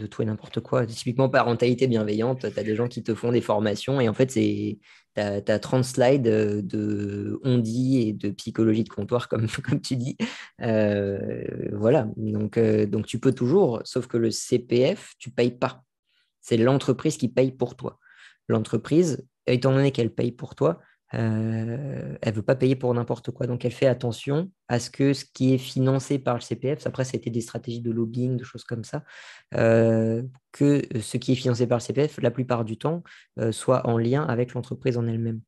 Speaker 1: tout et n'importe quoi. Typiquement, parentalité bienveillante, tu as des gens qui te font des formations et en fait, tu as 30 slides de on-dit et de psychologie de comptoir, comme tu dis. Voilà. Donc, tu peux toujours, sauf que le CPF, tu ne payes pas. C'est l'entreprise qui paye pour toi. L'entreprise, étant donné qu'elle paye pour toi, elle ne veut pas payer pour n'importe quoi. Donc, elle fait attention à ce que ce qui est financé par le CPF, après, ça a été des stratégies de lobbying, de choses comme ça, que ce qui est financé par le CPF, la plupart du temps, soit en lien avec l'entreprise en elle-même.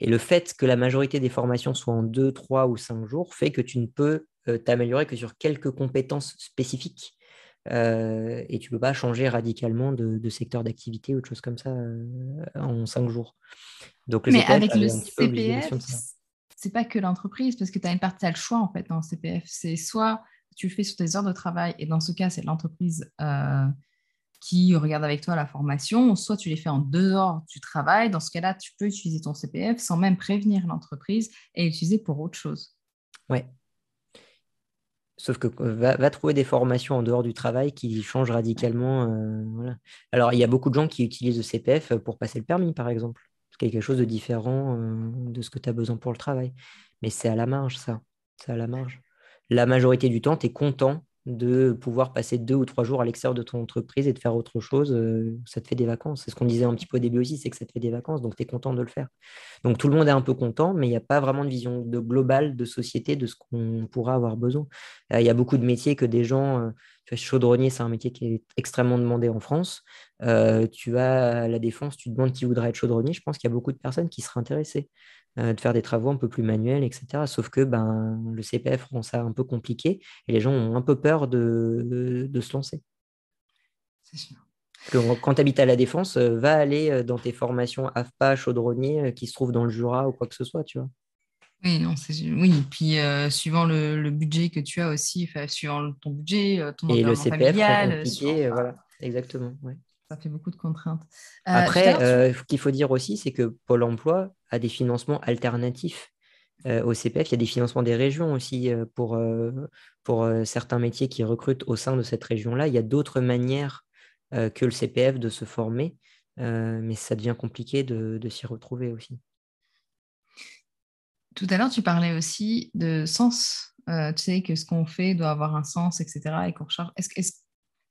Speaker 1: Et le fait que la majorité des formations soient en 2, 3 ou 5 jours fait que tu ne peux t'améliorer que sur quelques compétences spécifiques. Et tu ne peux pas changer radicalement de secteur d'activité ou de choses comme ça en 5 jours. Donc, le
Speaker 3: Mais
Speaker 1: CPF
Speaker 3: avec le
Speaker 1: avait un petit peu
Speaker 3: CPF,
Speaker 1: l'obligation de ça.
Speaker 3: c'est pas que l'entreprise, parce que tu as une partie, tu as le choix en fait dans le CPF. C'est soit tu le fais sur tes heures de travail, et dans ce cas, c'est l'entreprise qui regarde avec toi la formation, soit tu les fais en dehors du travail. Dans ce cas-là, tu peux utiliser ton CPF sans même prévenir l'entreprise et l'utiliser pour autre chose.
Speaker 1: Ouais. Sauf que va trouver des formations en dehors du travail qui changent radicalement. Voilà. Alors, il y a beaucoup de gens qui utilisent le CPF pour passer le permis, par exemple. C'est quelque chose de différent de ce que tu as besoin pour le travail. Mais c'est à la marge, ça. C'est à la marge. La majorité du temps, tu es content de pouvoir passer 2 ou 3 jours à l'extérieur de ton entreprise et de faire autre chose. Ça te fait des vacances. C'est ce qu'on disait un petit peu au début aussi, c'est que ça te fait des vacances, donc tu es content de le faire. Donc tout le monde est un peu content, mais il n'y a pas vraiment de vision globale de société de ce qu'on pourra avoir besoin. Il y a beaucoup de métiers que des gens, tu vois, chaudronnier, c'est un métier qui est extrêmement demandé en France. Tu vas à la Défense, tu te demandes qui voudrait être chaudronnier. Je pense qu'il y a beaucoup de personnes qui seraient intéressées de faire des travaux un peu plus manuels, etc. Sauf que le CPF rend ça un peu compliqué et les gens ont un peu peur de se lancer.
Speaker 3: C'est sûr.
Speaker 1: Parce que quand tu habites à la Défense, va aller dans tes formations AFPA, chaudronnier, qui se trouvent dans le Jura ou quoi que ce soit, tu vois.
Speaker 3: Oui, non, oui. Puis suivant le budget que tu as aussi, suivant ton budget, ton
Speaker 1: Et le
Speaker 3: environnement
Speaker 1: CPF rend
Speaker 3: familial,
Speaker 1: compliqué, voilà, exactement. Ouais.
Speaker 3: ça fait beaucoup de contraintes.
Speaker 1: Après, ce qu'il faut dire aussi, c'est que Pôle emploi a des financements alternatifs au CPF. Il y a des financements des régions aussi pour certains métiers qui recrutent au sein de cette région-là. Il y a d'autres manières que le CPF de se former, mais ça devient compliqué de s'y retrouver aussi.
Speaker 3: Tout à l'heure, tu parlais aussi de sens. Tu sais que ce qu'on fait doit avoir un sens, etc. Et qu'on recherche.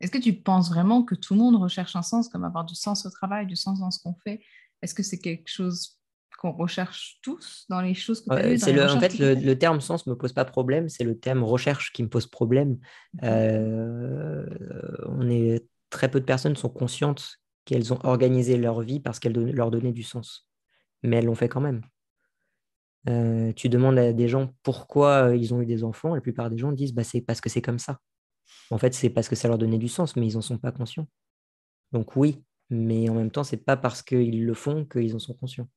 Speaker 3: Est-ce que tu penses vraiment que tout le monde recherche un sens, comme avoir du sens au travail, du sens dans ce qu'on fait? Est-ce que c'est quelque chose qu'on recherche tous dans les choses que tu as lues, dans les
Speaker 1: En
Speaker 3: recherches
Speaker 1: fait,
Speaker 3: que tu as faites?
Speaker 1: le terme sens ne me pose pas problème, c'est le terme recherche qui me pose problème.
Speaker 3: Ok.
Speaker 1: Euh, Très peu de personnes sont conscientes qu'elles ont organisé leur vie parce qu'elles leur donnaient du sens, mais elles l'ont fait quand même. Tu demandes à des gens pourquoi ils ont eu des enfants, la plupart des gens disent bah, c'est parce que c'est comme ça. En fait, c'est parce que ça leur donnait du sens, mais ils n'en sont pas conscients. Donc oui, mais en même temps, c'est pas parce qu'ils le font qu'ils en sont conscients.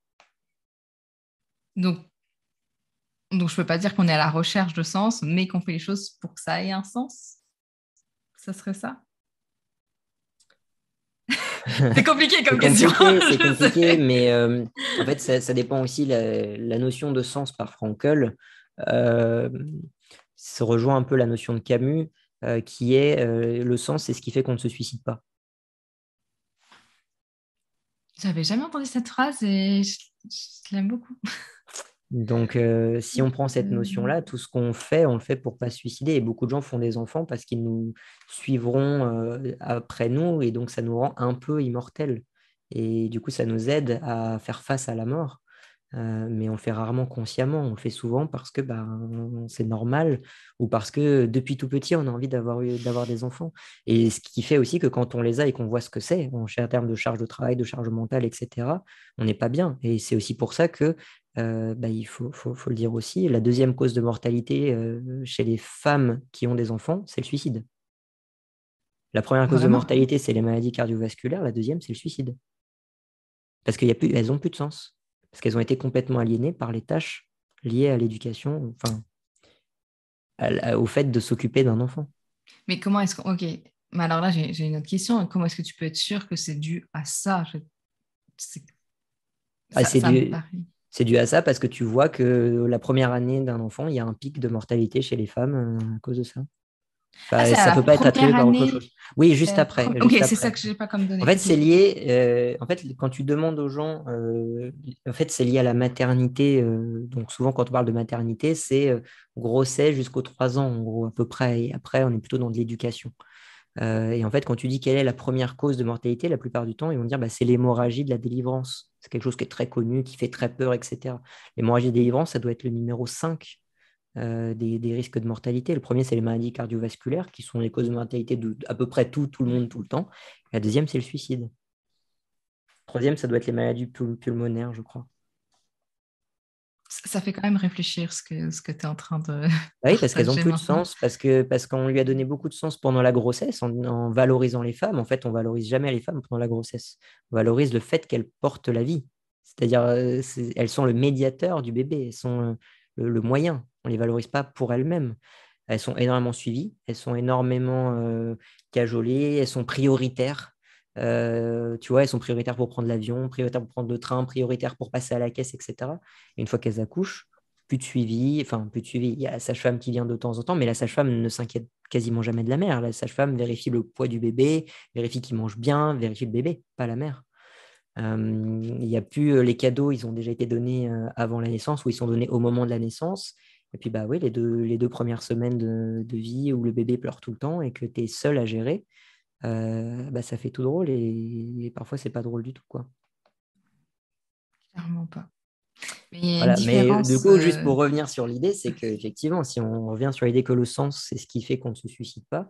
Speaker 3: Donc, donc, je peux pas dire qu'on est à la recherche de sens, mais qu'on fait les choses pour que ça ait un sens. Ça serait ça? C'est compliqué comme question.
Speaker 1: C'est
Speaker 3: Je
Speaker 1: compliqué,
Speaker 3: sais.
Speaker 1: mais en fait, ça dépend aussi la notion de sens par Frankl. Euh, Ça rejoint un peu la notion de Camus, qui est le sens, c'est ce qui fait qu'on ne se suicide pas.
Speaker 3: J'avais jamais entendu cette phrase et je l'aime beaucoup.
Speaker 1: Donc, si on prend cette notion-là, tout ce qu'on fait, on le fait pour pas se suicider. Et beaucoup de gens font des enfants parce qu'ils nous suivront après nous, et donc ça nous rend un peu immortels. Et du coup, ça nous aide à faire face à la mort. Mais on le fait rarement consciemment. On le fait souvent parce que c'est normal ou parce que depuis tout petit, on a envie d'avoir des enfants. Et ce qui fait aussi que quand on les a et qu'on voit ce que c'est, en termes de charge de travail, de charge mentale, etc., on n'est pas bien. Et c'est aussi pour ça que il faut le dire aussi, la deuxième cause de mortalité chez les femmes qui ont des enfants, c'est le suicide. La première cause de
Speaker 3: Vraiment?
Speaker 1: mortalité, c'est les maladies cardiovasculaires. La deuxième, c'est le suicide. Parce elles n'ont plus de sens. Parce qu'elles ont été complètement aliénées par les tâches liées à l'éducation, enfin, au fait de s'occuper d'un enfant.
Speaker 3: Mais comment est-ce qu'on... Ok. Mais alors là, j'ai une autre question. Comment est-ce que tu peux être sûr que c'est dû à ça? C'est-
Speaker 1: Ah,
Speaker 3: ça me paraît.
Speaker 1: c'est dû à ça parce que tu vois que la première année d'un enfant, il y a un pic de mortalité chez les femmes à cause de ça.
Speaker 3: Ah, c'est à
Speaker 1: Ça
Speaker 3: la
Speaker 1: ne peut pas être attribué
Speaker 3: première
Speaker 1: par autre
Speaker 3: année.
Speaker 1: chose. Oui, juste après.
Speaker 3: Ok,
Speaker 1: Juste
Speaker 3: c'est ça
Speaker 1: après.
Speaker 3: que je n'ai pas comme
Speaker 1: En
Speaker 3: données.
Speaker 1: fait,
Speaker 3: Ok.
Speaker 1: c'est lié. En fait, quand tu demandes aux gens, en fait, c'est lié à la maternité. Donc, souvent, quand on parle de maternité, c'est grossesse jusqu'aux 3 ans, en gros, à peu près. Et après, on est plutôt dans de l'éducation. Et en fait, quand tu dis quelle est la première cause de mortalité, la plupart du temps, ils vont dire bah, c'est l'hémorragie de la délivrance. C'est quelque chose qui est très connu, qui fait très peur, etc. L'hémorragie de délivrance, ça doit être le numéro 5 des risques de mortalité. Le premier, c'est les maladies cardiovasculaires, qui sont les causes de mortalité de à peu près tout le monde, tout le temps. La deuxième, c'est le suicide. Troisième, ça doit être les maladies pulmonaires, je crois.
Speaker 3: Ça fait quand même réfléchir ce que tu es en train de
Speaker 1: Ah oui, parce qu'elles n'ont
Speaker 3: partager
Speaker 1: plus de
Speaker 3: maintenant.
Speaker 1: sens, parce qu'on lui a donné beaucoup de sens pendant la grossesse, en valorisant les femmes. En fait, on valorise jamais les femmes pendant la grossesse. On valorise le fait qu'elles portent la vie. C'est-à-dire, elles sont le médiateur du bébé, elles sont le moyen. On ne les valorise pas pour elles-mêmes. Elles sont énormément suivies, elles sont énormément cajolées, elles sont prioritaires. Tu vois, elles sont prioritaires pour prendre l'avion, prioritaires pour prendre le train, prioritaires pour passer à la caisse, etc. Et une fois qu'elles accouchent, plus de suivi, enfin plus de suivi. Il y a la sage-femme qui vient de temps en temps, mais la sage-femme ne s'inquiète quasiment jamais de la mère. La sage-femme vérifie le poids du bébé, vérifie qu'il mange bien, vérifie le bébé, pas la mère. Il n'y a plus les cadeaux, ils ont déjà été donnés avant la naissance ou ils sont donnés au moment de la naissance. Et puis bah oui, les deux premières semaines de vie où le bébé pleure tout le temps et que tu es seul à gérer, ça fait tout drôle et parfois c'est pas drôle du tout, quoi.
Speaker 3: Clairement pas. Mais il y a une
Speaker 1: Voilà, mais du
Speaker 3: différence.
Speaker 1: coup, juste pour revenir sur l'idée, c'est qu'effectivement, si on revient sur l'idée que le sens, c'est ce qui fait qu'on ne se suicide pas,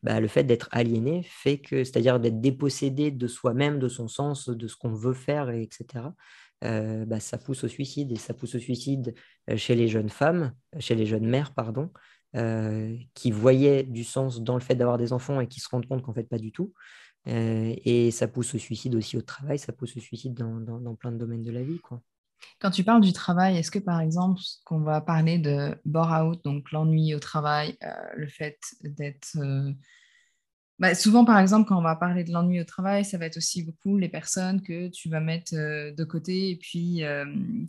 Speaker 1: bah, le fait d'être aliéné fait que, c'est-à-dire d'être dépossédé de soi-même, de son sens, de ce qu'on veut faire, etc., ça pousse au suicide. Et ça pousse au suicide chez les jeunes femmes, chez les jeunes mères, pardon, qui voyaient du sens dans le fait d'avoir des enfants et qui se rendent compte qu'en fait, pas du tout. Et ça pousse au suicide aussi au travail, ça pousse au suicide dans plein de domaines de la vie, quoi.
Speaker 3: Quand tu parles du travail, est-ce que par exemple, qu'on va parler de bore-out, donc l'ennui au travail, le fait d'être souvent, par exemple, quand on va parler de l'ennui au travail, ça va être aussi beaucoup les personnes que tu vas mettre de côté et puis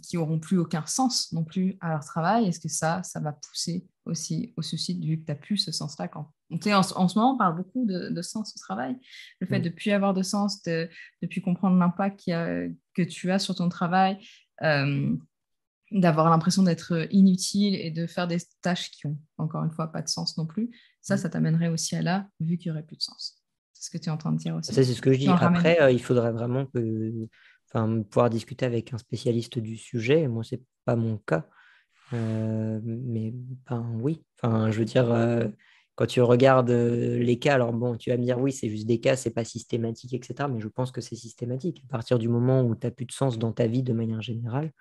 Speaker 3: qui auront plus aucun sens non plus à leur travail. Est-ce que ça va pousser aussi au suicide vu que tu n'as plus ce sens-là quand... Tu sais, en ce moment, on parle beaucoup de sens au travail. Le fait de
Speaker 1: Mm.
Speaker 3: ne plus avoir de sens, de ne plus comprendre l'impact que tu as sur ton travail, euh, d'avoir l'impression d'être inutile et de faire des tâches qui ont, encore une fois, pas de sens non plus. Ça t'amènerait aussi à là, vu qu'il n'y aurait plus de sens. C'est ce que tu es en train de dire
Speaker 1: Ça,
Speaker 3: aussi.
Speaker 1: c'est ce que je
Speaker 3: Tu
Speaker 1: dis.
Speaker 3: en ramènes.
Speaker 1: Après, il faudrait vraiment pouvoir discuter avec un spécialiste du sujet. Moi, c'est pas mon cas. Mais oui. Enfin, je veux dire, quand tu regardes les cas, alors bon, tu vas me dire oui, c'est juste des cas, c'est pas systématique, etc. Mais je pense que c'est systématique. À partir du moment où tu n'as plus de sens dans ta vie de manière générale,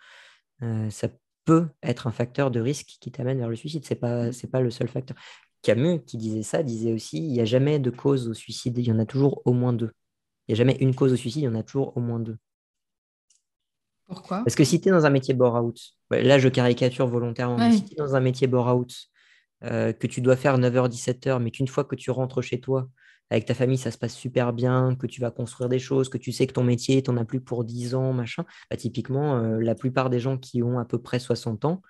Speaker 1: ça peut être un facteur de risque qui t'amène vers le suicide. C'est pas le seul facteur. Camus, qui disait ça, disait aussi, il n'y a jamais de cause au suicide, il y en a toujours au moins deux. Il n'y a jamais une cause au suicide, il y en a toujours au moins deux.
Speaker 3: Pourquoi?
Speaker 1: Parce que si tu es dans un métier bore-out, là je caricature volontairement, mais si
Speaker 3: Oui.
Speaker 1: tu es dans un métier bore-out, que tu dois faire 9h-17h, mais qu'une fois que tu rentres chez toi, avec ta famille, ça se passe super bien, que tu vas construire des choses, que tu sais que ton métier, tu n'en as plus pour 10 ans, machin, bah, typiquement, la plupart des gens qui ont à peu près 60 ans,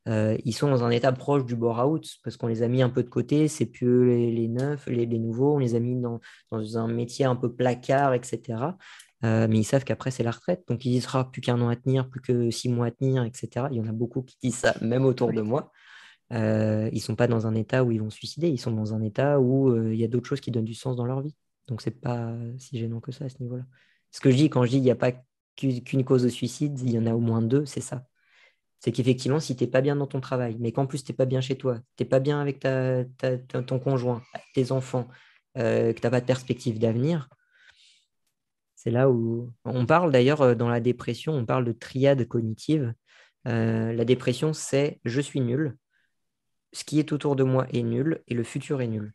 Speaker 1: ils sont dans un état proche du bore-out, parce qu'on les a mis un peu de côté, c'est plus les neufs, les nouveaux, on les a mis dans un métier un peu placard, etc. Mais ils savent qu'après, c'est la retraite. Donc, il y sera plus qu'un an à tenir, plus que 6 mois à tenir, etc. Il y en a beaucoup qui disent ça, même autour de
Speaker 3: Oui.
Speaker 1: moi. Ils ne sont pas dans un état où ils vont se suicider, ils sont dans un état où il y a d'autres choses qui donnent du sens dans leur vie. Donc, c'est pas si gênant que ça à ce niveau-là. Ce que je dis quand je dis qu'il n'y a pas qu'une cause au suicide, il y en a au moins deux, c'est ça. C'est qu'effectivement, si tu n'es pas bien dans ton travail, mais qu'en plus tu n'es pas bien chez toi, tu n'es pas bien avec ton conjoint, tes enfants, que tu n'as pas de perspective d'avenir, c'est là où on parle d'ailleurs dans la dépression, on parle de triade cognitive. La dépression, c'est je suis nul, ce qui est autour de moi est nul et le futur est nul.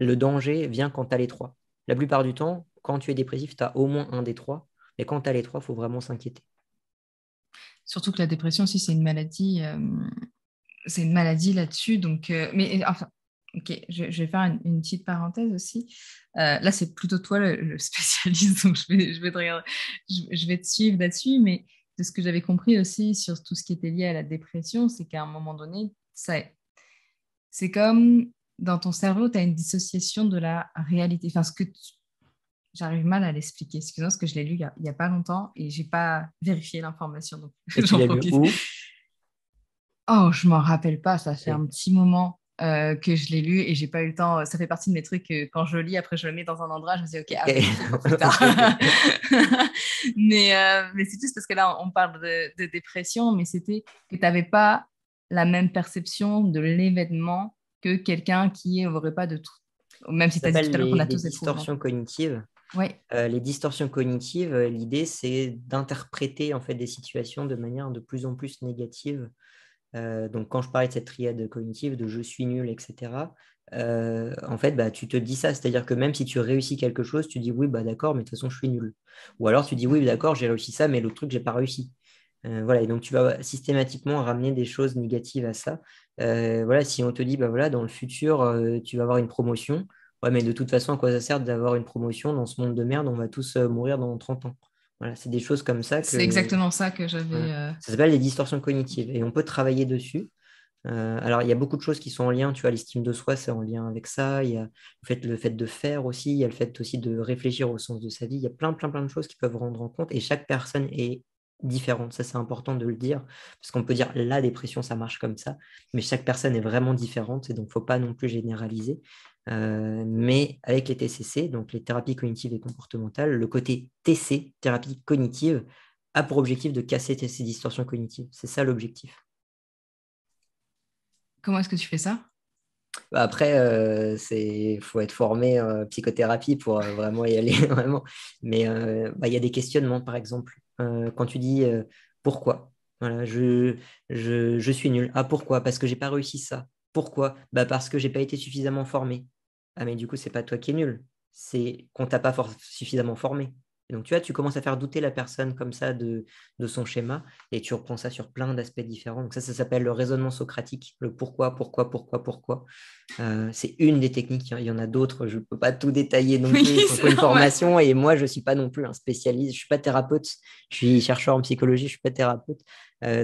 Speaker 1: Le danger vient quand tu as les trois. La plupart du temps, quand tu es dépressif, tu as au moins un des trois, mais quand tu as les trois, il faut vraiment s'inquiéter.
Speaker 3: Surtout que la dépression aussi, c'est une maladie. C'est une maladie là-dessus. Donc, mais enfin, ok, je vais faire une petite parenthèse aussi. Là, c'est plutôt toi le spécialiste, donc je vais te regarder, je vais te suivre là-dessus. Mais de ce que j'avais compris aussi sur tout ce qui était lié à la dépression, c'est qu'à un moment donné, c'est comme dans ton cerveau, tu as une dissociation de la réalité. Enfin, j'arrive mal à l'expliquer. Excuse-moi, parce que je l'ai lu il y a pas longtemps et j'ai pas vérifié l'information, donc
Speaker 1: Et tu
Speaker 3: j'en
Speaker 1: l'as lu
Speaker 3: profite.
Speaker 1: où?
Speaker 3: Oh, je m'en rappelle pas, ça fait
Speaker 1: Ok.
Speaker 3: un petit moment que je l'ai lu et j'ai pas eu le temps. Ça fait partie de mes trucs que quand je lis, après je le mets dans un endroit, je me dis ok,
Speaker 1: Ok.
Speaker 3: à vérifier pour plus tard.
Speaker 1: Ok, ok.
Speaker 3: Mais c'est juste parce que là, on parle de dépression, mais c'était que tu n'avais pas la même perception de l'événement que quelqu'un qui n'aurait pas de tout. Même si
Speaker 1: Ça
Speaker 3: tu as dit
Speaker 1: s'appelle
Speaker 3: tout à l'heure qu'on a
Speaker 1: les
Speaker 3: tous des troubles
Speaker 1: distorsions
Speaker 3: mentaux.
Speaker 1: cognitives.
Speaker 3: Oui,
Speaker 1: Les distorsions cognitives, l'idée, c'est d'interpréter en fait des situations de manière de plus en plus négative. Donc, quand je parlais de cette triade cognitive, de je suis nul, etc., en fait, bah, tu te dis ça, c'est-à-dire que même si tu réussis quelque chose, tu dis oui, bah, d'accord, mais de toute façon, je suis nul. Ou alors tu dis oui, d'accord, j'ai réussi ça, mais l'autre truc, j'ai pas réussi. Voilà, et donc tu vas systématiquement ramener des choses négatives à ça. Voilà, si on te dit, bah, voilà, dans le futur, tu vas avoir une promotion, ouais, mais de toute façon, à quoi ça sert d'avoir une promotion dans ce monde de merde? On va tous mourir dans 30 ans. Voilà, c'est des choses comme ça
Speaker 3: c'est
Speaker 1: que.
Speaker 3: exactement ça que j'avais.
Speaker 1: Voilà. Ça s'appelle les distorsions cognitives et on peut travailler dessus. Alors, il y a beaucoup de choses qui sont en lien, tu vois, l'estime de soi, c'est en lien avec ça. Il y a le fait de faire aussi, il y a le fait aussi de réfléchir au sens de sa vie. Il y a plein, plein, plein de choses qui peuvent rendre en compte et chaque personne est différente. Ça, c'est important de le dire parce qu'on peut dire la dépression, ça marche comme ça, mais chaque personne est vraiment différente et donc, il ne faut pas non plus généraliser. Mais avec les TCC, donc les thérapies cognitives et comportementales, le côté TC, thérapie cognitive, a pour objectif de casser ces distorsions cognitives. C'est ça l'objectif.
Speaker 3: Comment est-ce que tu fais ça?
Speaker 1: Bah, après, faut être formé psychothérapie pour vraiment y aller, vraiment. Mais bah, il y a des questionnements, par exemple. Quand tu dis pourquoi? Voilà, je suis nul. Ah, pourquoi? Parce que j'ai pas réussi ça. Pourquoi? Bah, parce que j'ai pas été suffisamment formé. Ah, mais du coup, c'est pas toi qui es nul. C'est qu'on t'a pas suffisamment formé. Et donc, tu vois, tu commences à faire douter la personne comme ça de son schéma et tu reprends ça sur plein d'aspects différents. Donc, ça s'appelle le raisonnement socratique, le pourquoi, pourquoi, pourquoi, pourquoi. C'est une des techniques, il y en a d'autres, je ne peux pas tout détailler non
Speaker 3: Oui,
Speaker 1: plus, il faut
Speaker 3: c'est
Speaker 1: une
Speaker 3: normal.
Speaker 1: formation et moi je ne suis pas non plus un spécialiste, je ne suis pas thérapeute, je suis chercheur en psychologie, je ne suis pas thérapeute,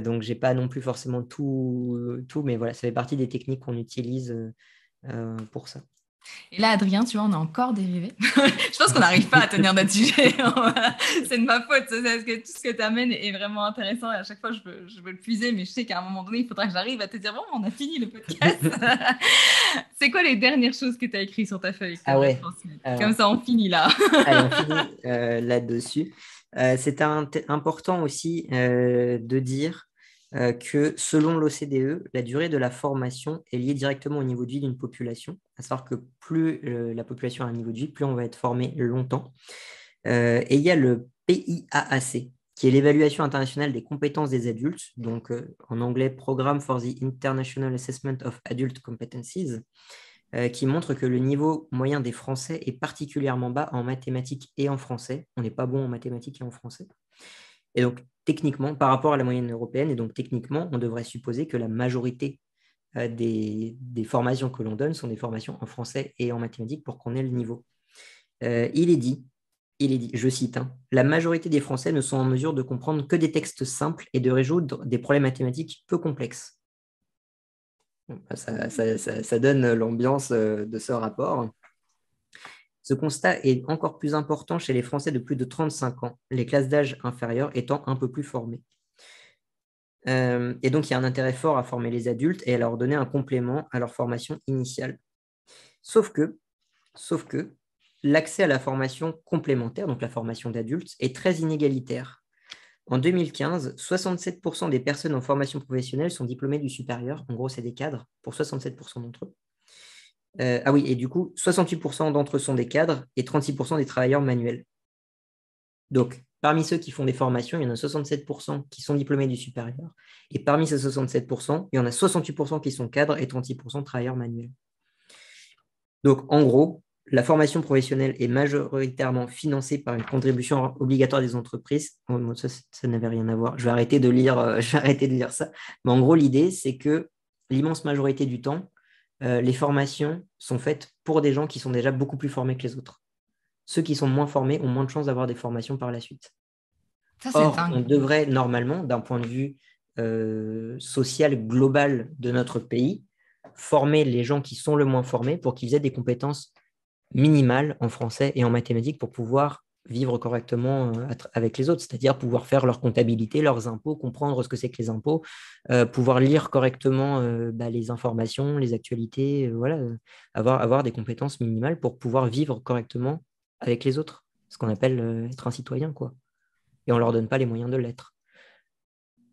Speaker 1: donc je n'ai pas non plus forcément tout, mais voilà, ça fait partie des techniques qu'on utilise pour ça.
Speaker 3: Et là, Adrien, tu vois, on a encore dérivé. Je pense qu'on n'arrive pas à tenir notre sujet. C'est de ma faute. C'est parce que tout ce que tu amènes est vraiment intéressant. Et à chaque fois, je veux le puiser, mais je sais qu'à un moment donné, il faudra que j'arrive à te dire, bon, on a fini le podcast. C'est quoi les dernières choses que tu as écrites sur ta feuille que tu
Speaker 1: Ah
Speaker 3: aimerais
Speaker 1: ouais,
Speaker 3: transmettre? Comme
Speaker 1: alors,
Speaker 3: ça, on finit là.
Speaker 1: allez, on finit là-dessus. C'est important aussi de dire que selon l'OCDE, la durée de la formation est liée directement au niveau de vie d'une population, à savoir que plus la population a un niveau de vie, plus on va être formé longtemps. Et il y a le PIAAC, qui est l'évaluation internationale des compétences des adultes, donc en anglais Program for the International Assessment of Adult Competencies, qui montre que le niveau moyen des Français est particulièrement bas en mathématiques et en français. On n'est pas bon en mathématiques et en français. Et donc, techniquement, par rapport à la moyenne européenne, et donc techniquement, on devrait supposer que la majorité des formations que l'on donne sont des formations en français et en mathématiques pour qu'on ait le niveau. Il est dit, je cite, hein, la majorité des Français ne sont en mesure de comprendre que des textes simples et de résoudre des problèmes mathématiques peu complexes. Ça donne l'ambiance de ce rapport. Ce constat est encore plus important chez les Français de plus de 35 ans, les classes d'âge inférieures étant un peu plus formées. Et donc, il y a un intérêt fort à former les adultes et à leur donner un complément à leur formation initiale. Sauf que l'accès à la formation complémentaire, donc la formation d'adultes, est très inégalitaire. En 2015, 67% des personnes en formation professionnelle sont diplômées du supérieur. En gros, c'est des cadres pour 67% d'entre eux. Ah oui, et du coup, 68% d'entre eux sont des cadres et 36% des travailleurs manuels. Donc, parmi ceux qui font des formations, il y en a 67% qui sont diplômés du supérieur. Et parmi ces 67%, il y en a 68% qui sont cadres et 36% travailleurs manuels. Donc, en gros, la formation professionnelle est majoritairement financée par une contribution obligatoire des entreprises. Oh, ça n'avait rien à voir. Je vais arrêter de lire ça. Mais en gros, l'idée, c'est que l'immense majorité du temps, les formations sont faites pour des gens qui sont déjà beaucoup plus formés que les autres. Ceux qui sont moins formés ont moins de chances d'avoir des formations par la suite.
Speaker 3: Ça, c'est
Speaker 1: Or, on
Speaker 3: dingue.
Speaker 1: devrait normalement, d'un point de vue social global de notre pays, former les gens qui sont le moins formés pour qu'ils aient des compétences minimales en français et en mathématiques pour pouvoir vivre correctement avec les autres, c'est-à-dire pouvoir faire leur comptabilité, leurs impôts, comprendre ce que c'est que les impôts, pouvoir lire correctement les informations, les actualités, voilà, avoir des compétences minimales pour pouvoir vivre correctement avec les autres, ce qu'on appelle être un citoyen, quoi. Et on ne leur donne pas les moyens de l'être.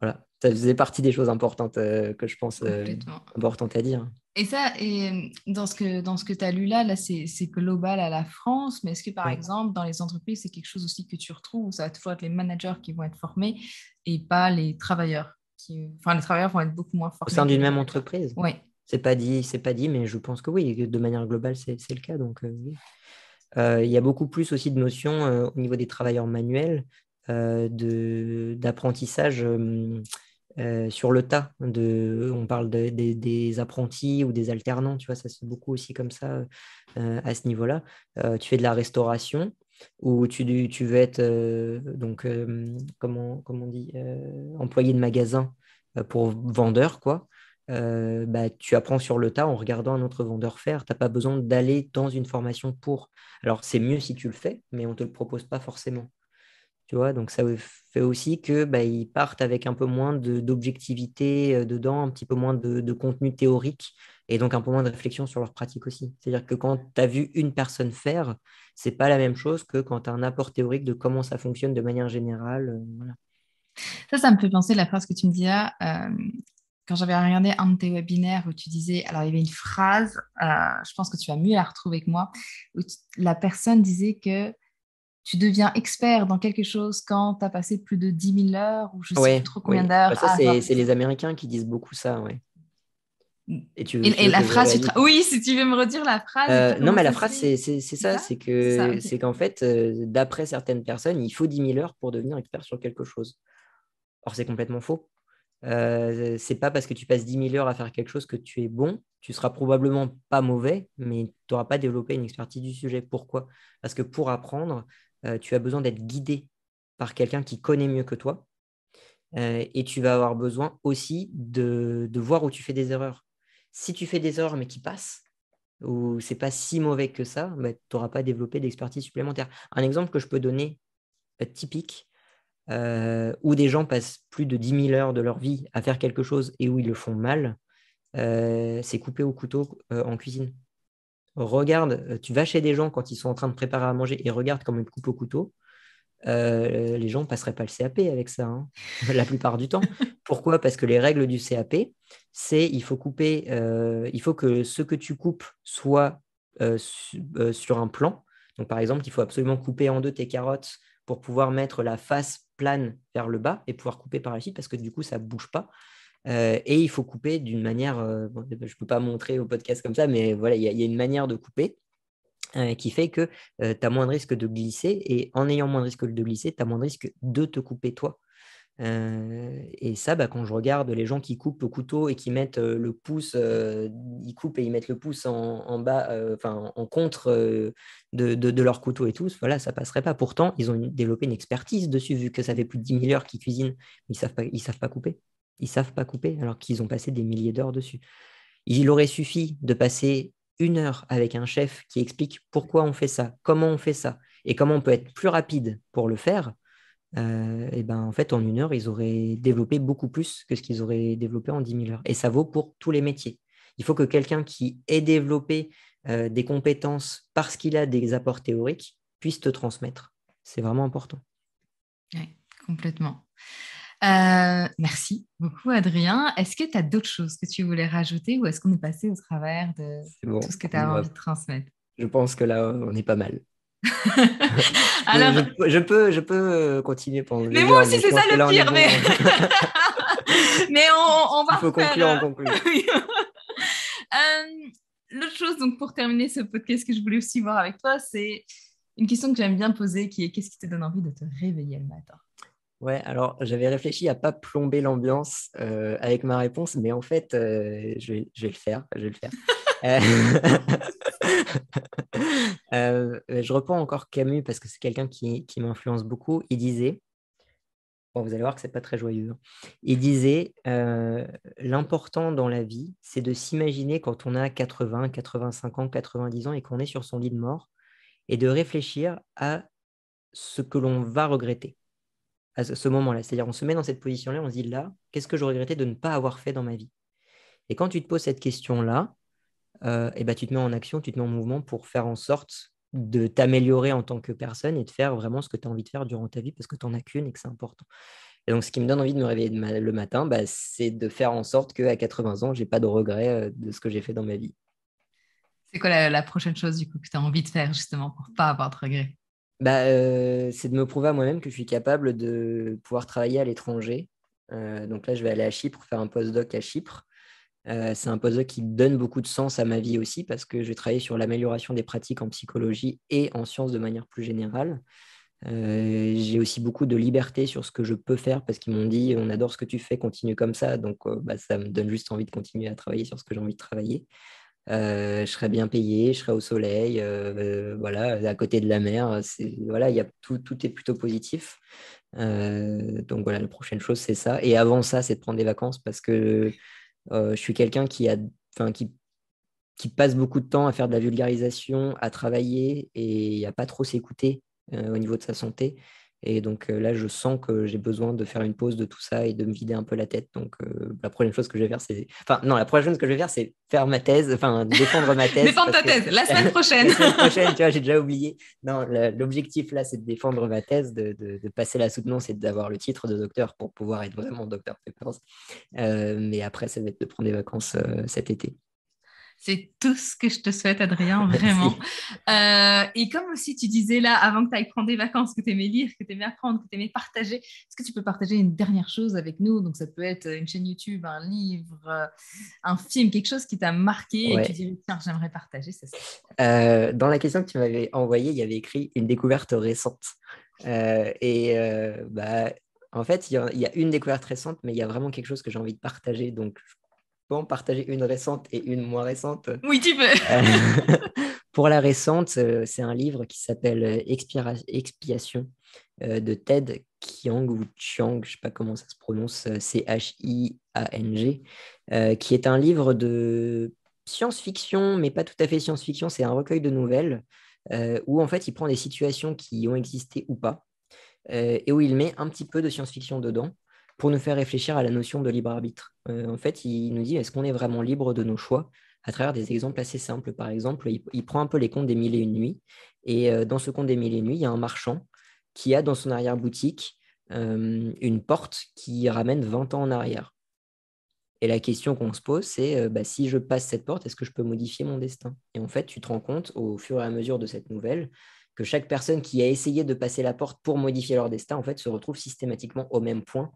Speaker 1: Voilà, ça faisait partie des choses importantes que je pense
Speaker 3: Complètement.
Speaker 1: importantes à dire.
Speaker 3: Et ça, et dans ce que tu as lu là, c'est global à la France, mais est-ce que par
Speaker 1: Ouais.
Speaker 3: exemple, dans les entreprises, c'est quelque chose aussi que tu retrouves où ça va toujours être les managers qui vont être formés et pas les travailleurs enfin, les travailleurs vont être beaucoup moins
Speaker 1: Au
Speaker 3: formés
Speaker 1: sein
Speaker 3: que
Speaker 1: d'une
Speaker 3: les
Speaker 1: même
Speaker 3: managers.
Speaker 1: entreprise,
Speaker 3: Oui.
Speaker 1: c'est pas dit, mais je pense que oui, de manière globale, c'est le cas. Donc, oui. Il y a beaucoup plus aussi de notions au niveau des travailleurs manuels d'apprentissage sur le tas. On parle des apprentis ou des alternants, tu vois, ça se fait beaucoup aussi comme ça à ce niveau-là. Tu fais de la restauration ou tu veux être comment on dit, employé de magasin pour vendeur, quoi. Tu apprends sur le tas en regardant un autre vendeur faire. Tu n'as pas besoin d'aller dans une formation pour. Alors, c'est mieux si tu le fais, mais on ne te le propose pas forcément. Tu vois, donc ça fait aussi que ils partent avec un peu moins d'objectivité dedans, un petit peu moins de contenu théorique et donc un peu moins de réflexion sur leur pratique aussi. C'est-à-dire que quand tu as vu une personne faire, c'est pas la même chose que quand tu as un apport théorique de comment ça fonctionne de manière générale. Voilà.
Speaker 3: Ça me fait penser à la phrase que tu me dis là. Quand j'avais regardé un de tes webinaires où tu disais, alors il y avait une phrase, je pense que tu vas mieux la retrouver que moi, où la personne disait que tu deviens expert dans quelque chose quand tu as passé plus de 10 000 heures ou je ne sais plus
Speaker 1: Ouais,
Speaker 3: trop combien
Speaker 1: oui.
Speaker 3: d'heures
Speaker 1: Ça,
Speaker 3: à avoir
Speaker 1: c'est
Speaker 3: fait
Speaker 1: les
Speaker 3: ça.
Speaker 1: Américains qui disent beaucoup ça, ouais. Et tu
Speaker 3: Et
Speaker 1: veux
Speaker 3: la
Speaker 1: que je
Speaker 3: phrase,
Speaker 1: réagisse?
Speaker 3: oui, si tu veux me redire la phrase et puis
Speaker 1: Non,
Speaker 3: comment
Speaker 1: mais la
Speaker 3: ça se
Speaker 1: phrase,
Speaker 3: fait.
Speaker 1: c'est
Speaker 3: C'est
Speaker 1: ça,
Speaker 3: ça? C'est ça, ok.
Speaker 1: c'est qu'en fait, d'après certaines personnes, il faut 10 000 heures pour devenir expert sur quelque chose. Or, c'est complètement faux. C'est pas parce que tu passes 10 000 heures à faire quelque chose que tu es bon. Tu seras probablement pas mauvais, mais tu n'auras pas développé une expertise du sujet. Pourquoi? Parce que pour apprendre, tu as besoin d'être guidé par quelqu'un qui connaît mieux que toi. Et tu vas avoir besoin aussi de voir où tu fais des erreurs. Si tu fais des erreurs mais qui passent, où c'est pas si mauvais que ça, bah, tu n'auras pas développé d'expertise supplémentaire. Un exemple que je peux donner typique, où des gens passent plus de 10 000 heures de leur vie à faire quelque chose et où ils le font mal, c'est couper au couteau en cuisine. Regarde, tu vas chez des gens quand ils sont en train de préparer à manger et regarde comment ils coupent au couteau. Les gens ne passeraient pas le CAP avec ça, hein, la plupart du temps. Pourquoi? Parce que les règles du CAP, c'est il faut couper, il faut que ce que tu coupes soit sur un plan. Donc, par exemple, il faut absolument couper en deux tes carottes pour pouvoir mettre la face plane vers le bas et pouvoir couper par la suite parce que du coup, ça ne bouge pas. Et il faut couper d'une manière, bon, je ne peux pas montrer au podcast comme ça, mais voilà, il y a une manière de couper qui fait que tu as moins de risque de glisser. Et en ayant moins de risque de glisser, tu as moins de risque de te couper toi. Et ça, bah, quand je regarde les gens qui coupent au couteau et qui mettent le pouce, ils coupent et ils mettent le pouce en bas, en contre de leur couteau et tout, voilà, ça passerait pas. Pourtant, ils ont développé une expertise dessus, vu que ça fait plus de 10 000 heures qu'ils cuisinent. Ils savent pas couper. Ils savent pas couper, alors qu'ils ont passé des milliers d'heures dessus. Il aurait suffi de passer 1 heure avec un chef qui explique pourquoi on fait ça, comment on fait ça, et comment on peut être plus rapide pour le faire. Et ben, en fait, en 1 heure, ils auraient développé beaucoup plus que ce qu'ils auraient développé en 10 000 heures. Et ça vaut pour tous les métiers. Il faut que quelqu'un qui ait développé des compétences parce qu'il a des apports théoriques puisse te transmettre. C'est vraiment important.
Speaker 3: Oui, complètement. Merci beaucoup, Adrien. Est-ce que tu as d'autres choses que tu voulais rajouter ou est-ce qu'on est passé au travers de
Speaker 1: Bon,
Speaker 3: tout ce que tu as envie de transmettre?
Speaker 1: je pense que là, on est pas mal.
Speaker 3: Alors,
Speaker 1: je peux continuer pendant
Speaker 3: mais
Speaker 1: des
Speaker 3: moi
Speaker 1: heures,
Speaker 3: aussi,
Speaker 1: mais je
Speaker 3: c'est ça
Speaker 1: pense que
Speaker 3: le
Speaker 1: là, on est
Speaker 3: pire.
Speaker 1: bon.
Speaker 3: Mais on
Speaker 1: Il
Speaker 3: va
Speaker 1: faut
Speaker 3: faire.
Speaker 1: conclure, on conclut.
Speaker 3: L'autre chose, donc pour terminer ce podcast que je voulais aussi voir avec toi, c'est une question que j'aime bien poser qui est qu'est-ce qui te donne envie de te réveiller le matin?
Speaker 1: Ouais, alors j'avais réfléchi à pas plomber l'ambiance avec ma réponse, mais en fait, je vais le faire. Je vais le faire. Je reprends encore Camus parce que c'est quelqu'un qui m'influence beaucoup. Il disait, bon, vous allez voir que c'est pas très joyeux, hein. Il disait, l'important dans la vie, c'est de s'imaginer quand on a 80, 85 ans, 90 ans et qu'on est sur son lit de mort et de réfléchir à ce que l'on va regretter à ce moment-là. C'est-à-dire, on se met dans cette position-là, on se dit là, qu'est-ce que j'aurais regretté de ne pas avoir fait dans ma vie? Et quand tu te poses cette question-là, et ben, tu te mets en action, tu te mets en mouvement pour faire en sorte de t'améliorer en tant que personne et de faire vraiment ce que tu as envie de faire durant ta vie parce que tu n'en as qu'une et que c'est important. Et donc, ce qui me donne envie de me réveiller le matin, bah, c'est de faire en sorte qu'à 80 ans, je n'ai pas de regrets de ce que j'ai fait dans ma vie.
Speaker 3: C'est quoi la prochaine chose du coup que tu as envie de faire justement pour pas avoir de regrets?
Speaker 1: Bah, c'est de me prouver à moi-même que je suis capable de pouvoir travailler à l'étranger. Donc là, je vais aller à Chypre faire un postdoc à Chypre. C'est un postdoc qui donne beaucoup de sens à ma vie aussi parce que je vais travailler sur l'amélioration des pratiques en psychologie et en sciences de manière plus générale. J'ai aussi beaucoup de liberté sur ce que je peux faire parce qu'ils m'ont dit on adore ce que tu fais, continue comme ça. Donc bah, ça me donne juste envie de continuer à travailler sur ce que j'ai envie de travailler. Je serais bien payé, je serais au soleil, voilà, à côté de la mer. Voilà, tout est plutôt positif. Donc voilà, la prochaine chose, c'est ça. Et avant ça, c'est de prendre des vacances parce que je suis quelqu'un qui passe beaucoup de temps à faire de la vulgarisation, à travailler et à pas trop s'écouter au niveau de sa santé. Et donc là, je sens que j'ai besoin de faire une pause de tout ça et de me vider un peu la tête. Donc la prochaine chose que je vais faire, c'est... Enfin, non, la prochaine chose que je vais faire, c'est faire ma thèse, enfin, défendre ma thèse.
Speaker 3: Défendre ta
Speaker 1: parce que
Speaker 3: thèse, la semaine prochaine.
Speaker 1: la semaine prochaine, tu vois, j'ai déjà oublié. Non, l'objectif là, c'est de défendre ma thèse, de passer la soutenance et d'avoir le titre de docteur pour pouvoir être vraiment docteur Peppers. Mais après, ça va être de prendre des vacances cet été.
Speaker 3: C'est tout ce que je te souhaite, Adrien,
Speaker 1: Merci.
Speaker 3: vraiment. Et comme aussi tu disais là, avant que tu ailles prendre des vacances, que tu aimais lire, que tu aimais apprendre, que tu aimais partager, est-ce que tu peux partager une dernière chose avec nous? Donc ça peut être une chaîne YouTube, un livre, un film, quelque chose qui t'a marqué et que tu
Speaker 1: Ouais.
Speaker 3: dirais, tiens, j'aimerais partager ça.
Speaker 1: Dans la question que tu m'avais envoyée, il y avait écrit une découverte récente. Bah, en fait, il y a une découverte récente, mais il y a vraiment quelque chose que j'ai envie de partager. Donc, je peux en partager une récente et une moins récente.
Speaker 3: Oui, tu peux.
Speaker 1: Pour la récente, c'est un livre qui s'appelle Expiation de Ted Chiang ou Chiang, je ne sais pas comment ça se prononce, Chiang, qui est un livre de science-fiction, mais pas tout à fait science-fiction. C'est un recueil de nouvelles où en fait il prend des situations qui ont existé ou pas et où il met un petit peu de science-fiction dedans pour nous faire réfléchir à la notion de libre arbitre. En fait, il nous dit est-ce qu'on est vraiment libre de nos choix à travers des exemples assez simples. Par exemple, il prend un peu les contes des Mille et une nuits et dans ce conte des Mille et une nuits, il y a un marchand qui a dans son arrière-boutique une porte qui ramène 20 ans en arrière. Et la question qu'on se pose, c'est si je passe cette porte, est-ce que je peux modifier mon destin? Et en fait, tu te rends compte au fur et à mesure de cette nouvelle que chaque personne qui a essayé de passer la porte pour modifier leur destin, en fait, se retrouve systématiquement au même point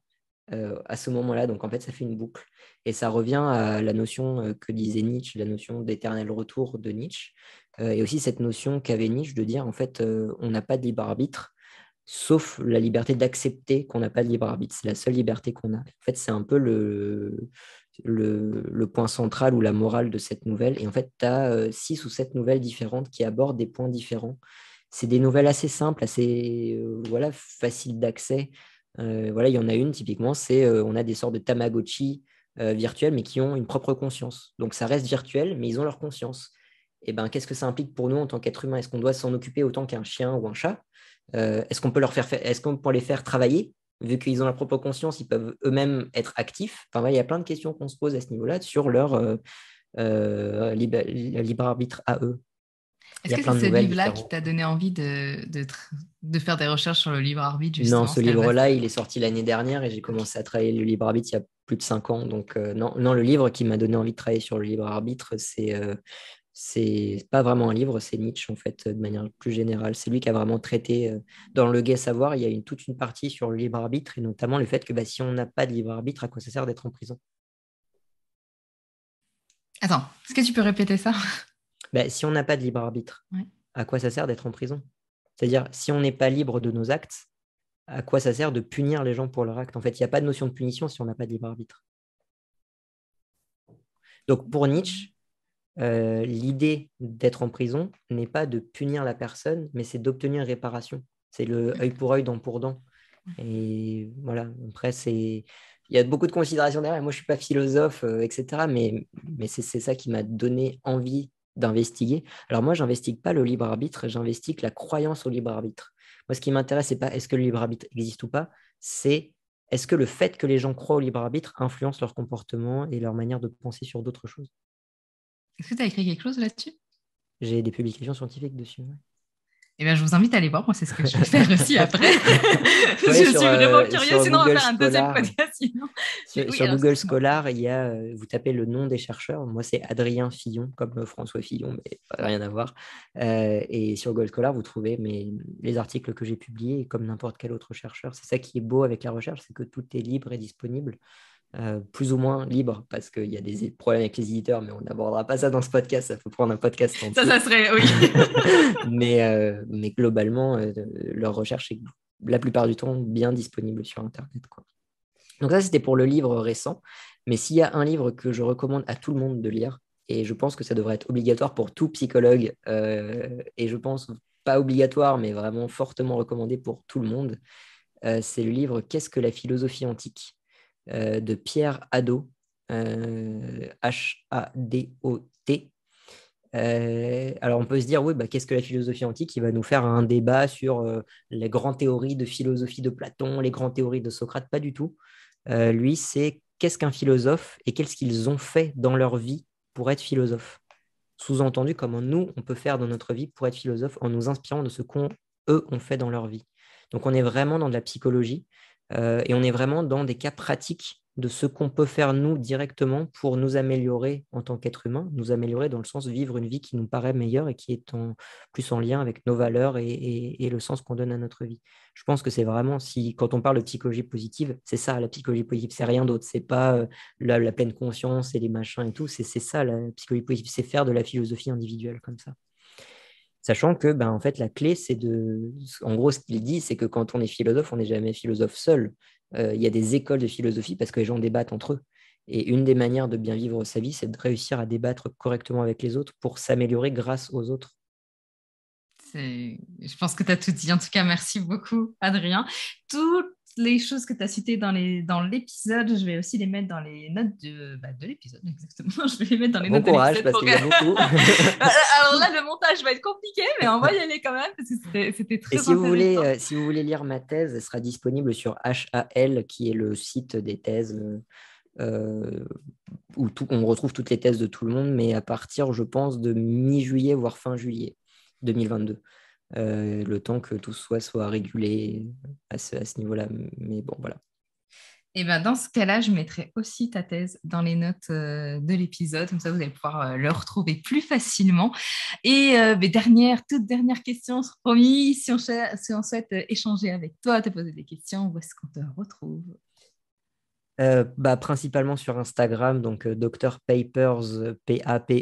Speaker 1: à ce moment-là. Donc, en fait, ça fait une boucle. Et ça revient à la notion que disait Nietzsche, la notion d'éternel retour de Nietzsche, et aussi cette notion qu'avait Nietzsche de dire, en fait, on n'a pas de libre arbitre, sauf la liberté d'accepter qu'on n'a pas de libre arbitre. C'est la seule liberté qu'on a. En fait, c'est un peu le point central ou la morale de cette nouvelle. Et en fait, tu as 6 ou 7 nouvelles différentes qui abordent des points différents. C'est des nouvelles assez simples, assez faciles d'accès. Il y en a une, typiquement, c'est on a des sortes de Tamagotchi virtuels, mais qui ont une propre conscience. Donc, ça reste virtuel, mais ils ont leur conscience. Et ben, qu'est-ce que ça implique pour nous en tant qu'être humain? Est-ce qu'on doit s'en occuper autant qu'un chien ou un chat? Est-ce qu'on peut est-ce qu'on peut les faire travailler? Vu qu'ils ont leur propre conscience, ils peuvent eux-mêmes être actifs. Enfin, il y a plein de questions qu'on se pose à ce niveau-là sur leur libre arbitre à eux. Il y
Speaker 3: Est-ce
Speaker 1: a
Speaker 3: que
Speaker 1: plein
Speaker 3: c'est
Speaker 1: de
Speaker 3: ce
Speaker 1: nouvelles
Speaker 3: livre-là qui
Speaker 1: différentes.
Speaker 3: t'a donné envie de faire des recherches sur le libre arbitre,
Speaker 1: Non,
Speaker 3: justement,
Speaker 1: ce
Speaker 3: ce qu'elle
Speaker 1: livre-là, il est sorti l'année dernière et j'ai commencé à travailler le libre arbitre il y a plus de 5 ans. Donc, non, le livre qui m'a donné envie de travailler sur le libre arbitre, c'est pas vraiment un livre, c'est Nietzsche, en fait, de manière plus générale. C'est lui qui a vraiment traité, dans Le Gai Savoir, il y a toute une partie sur le libre arbitre et notamment le fait que si on n'a pas de libre arbitre, à quoi ça sert d'être en prison?
Speaker 3: Attends, est-ce que tu peux répéter ça?
Speaker 1: Si on n'a pas de libre arbitre,
Speaker 3: Ouais.
Speaker 1: à quoi ça sert d'être en prison? C'est-à-dire, si on n'est pas libre de nos actes, à quoi ça sert de punir les gens pour leurs actes? En fait, il n'y a pas de notion de punition si on n'a pas de libre arbitre. Donc, pour Nietzsche, l'idée d'être en prison n'est pas de punir la personne, mais c'est d'obtenir réparation. C'est le œil pour œil, dent pour dent. Et voilà, après, il y a beaucoup de considérations derrière. Moi, je ne suis pas philosophe, etc. Mais c'est ça qui m'a donné envie d'investiguer. Alors moi, je n'investigue pas le libre arbitre, j'investigue la croyance au libre arbitre. Moi, ce qui m'intéresse, ce n'est pas est-ce que le libre arbitre existe ou pas, c'est est-ce que le fait que les gens croient au libre arbitre influence leur comportement et leur manière de penser sur d'autres choses.
Speaker 3: Est-ce que tu as écrit quelque chose là-dessus?
Speaker 1: J'ai des publications scientifiques dessus. Ouais.
Speaker 3: Eh bien, je vous invite à aller voir. Moi, c'est ce que je vais faire aussi après.
Speaker 1: Faut
Speaker 3: Je
Speaker 1: aller
Speaker 3: suis vraiment curieuse.
Speaker 1: sur
Speaker 3: Sinon, on va
Speaker 1: Google
Speaker 3: faire un deuxième
Speaker 1: Scholar.
Speaker 3: podcast. Sinon. Mais oui,
Speaker 1: Sur
Speaker 3: alors,
Speaker 1: Google
Speaker 3: excuse-moi.
Speaker 1: Scholar, vous tapez le nom des chercheurs. Moi, c'est Adrien Fillon, comme François Fillon, mais rien à voir. Et sur Google Scholar, vous trouvez les articles que j'ai publiés, comme n'importe quel autre chercheur. C'est ça qui est beau avec la recherche, c'est que tout est libre et disponible. Plus ou moins libre, parce qu'il y a des problèmes avec les éditeurs, mais on n'abordera pas ça dans ce podcast, ça faut prendre un podcast entier.
Speaker 3: Ça serait, oui.
Speaker 1: mais globalement, leur recherche est la plupart du temps bien disponible sur Internet, quoi. Donc ça, c'était pour le livre récent, mais s'il y a un livre que je recommande à tout le monde de lire, et je pense que ça devrait être obligatoire pour tout psychologue, et je pense pas obligatoire, mais vraiment fortement recommandé pour tout le monde, c'est le livre Qu'est-ce que la philosophie antique de Pierre Hadot, Hadot. Alors on peut se dire, oui, qu'est-ce que la philosophie antique? Il va nous faire un débat sur les grandes théories de philosophie de Platon, les grandes théories de Socrate, pas du tout. Lui, c'est qu'est-ce qu'un philosophe et qu'est-ce qu'ils ont fait dans leur vie pour être philosophe. Sous-entendu, comment nous, on peut faire dans notre vie pour être philosophe en nous inspirant de ce qu'eux ont fait dans leur vie. Donc on est vraiment dans de la psychologie et on est vraiment dans des cas pratiques de ce qu'on peut faire nous directement pour nous améliorer en tant qu'être humain, nous améliorer dans le sens de vivre une vie qui nous paraît meilleure et qui est plus en lien avec nos valeurs et le sens qu'on donne à notre vie. Je pense que c'est vraiment, quand on parle de psychologie positive, c'est ça la psychologie positive, c'est rien d'autre, c'est pas la pleine conscience et les machins et tout, c'est ça la psychologie positive, c'est faire de la philosophie individuelle comme ça. Sachant que en fait, la clé, c'est en gros, ce qu'il dit, c'est que quand on est philosophe, on n'est jamais philosophe seul. Il y a des écoles de philosophie parce que les gens débattent entre eux. Et une des manières de bien vivre sa vie, c'est de réussir à débattre correctement avec les autres pour s'améliorer grâce aux autres.
Speaker 3: Je pense que tu as tout dit. En tout cas, merci beaucoup, Adrien. Toutes les choses que tu as citées dans l'épisode, je vais aussi les mettre dans les notes de l'épisode, exactement. Je vais les mettre dans les
Speaker 1: Bon
Speaker 3: notes de
Speaker 1: courage,
Speaker 3: l'épisode
Speaker 1: parce qu'il y a beaucoup.
Speaker 3: Alors là, le montage va être compliqué, mais on va y aller quand même, parce que c'était
Speaker 1: Et
Speaker 3: très intéressant.
Speaker 1: si vous voulez lire ma thèse, elle sera disponible sur HAL, qui est le site des thèses, où on retrouve toutes les thèses de tout le monde, mais à partir, je pense, de mi-juillet, voire fin juillet 2022. Le temps que tout soit régulé à ce niveau-là. Mais bon, voilà.
Speaker 3: Et ben dans ce cas-là, je mettrai aussi ta thèse dans les notes de l'épisode, comme ça vous allez pouvoir le retrouver plus facilement. Et mes toute dernière question, c'est promis, si on souhaite échanger avec toi, te poser des questions, où est-ce qu'on te retrouve?
Speaker 1: Principalement sur Instagram, donc Dr Papers, Papers.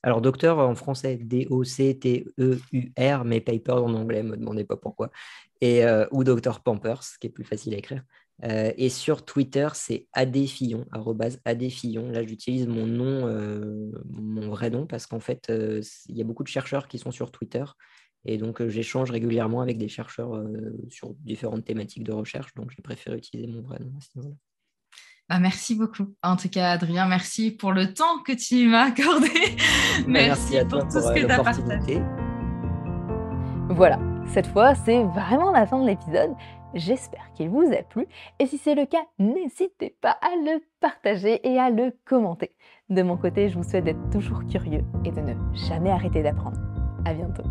Speaker 1: Alors, docteur en français, Docteur, mais Papers en anglais, ne me demandez pas pourquoi. Ou Dr Pampers, qui est plus facile à écrire. Et sur Twitter, c'est @adfillon, @adfillon. Là, j'utilise mon nom, mon vrai nom, parce qu'en fait, il y a beaucoup de chercheurs qui sont sur Twitter. Et donc, j'échange régulièrement avec des chercheurs sur différentes thématiques de recherche. Donc, j'ai préféré utiliser mon vrai nom à ce niveau-là.
Speaker 3: Bah, merci beaucoup. En tout cas, Adrien, merci pour le temps que tu m'as accordé.
Speaker 1: Merci à
Speaker 3: pour
Speaker 1: toi
Speaker 3: tout
Speaker 1: pour
Speaker 3: ce que tu as
Speaker 1: l'opportunité.
Speaker 3: partagé.
Speaker 2: Voilà, cette fois, c'est vraiment la fin de l'épisode. J'espère qu'il vous a plu. Et si c'est le cas, n'hésitez pas à le partager et à le commenter. De mon côté, je vous souhaite d'être toujours curieux et de ne jamais arrêter d'apprendre. À bientôt.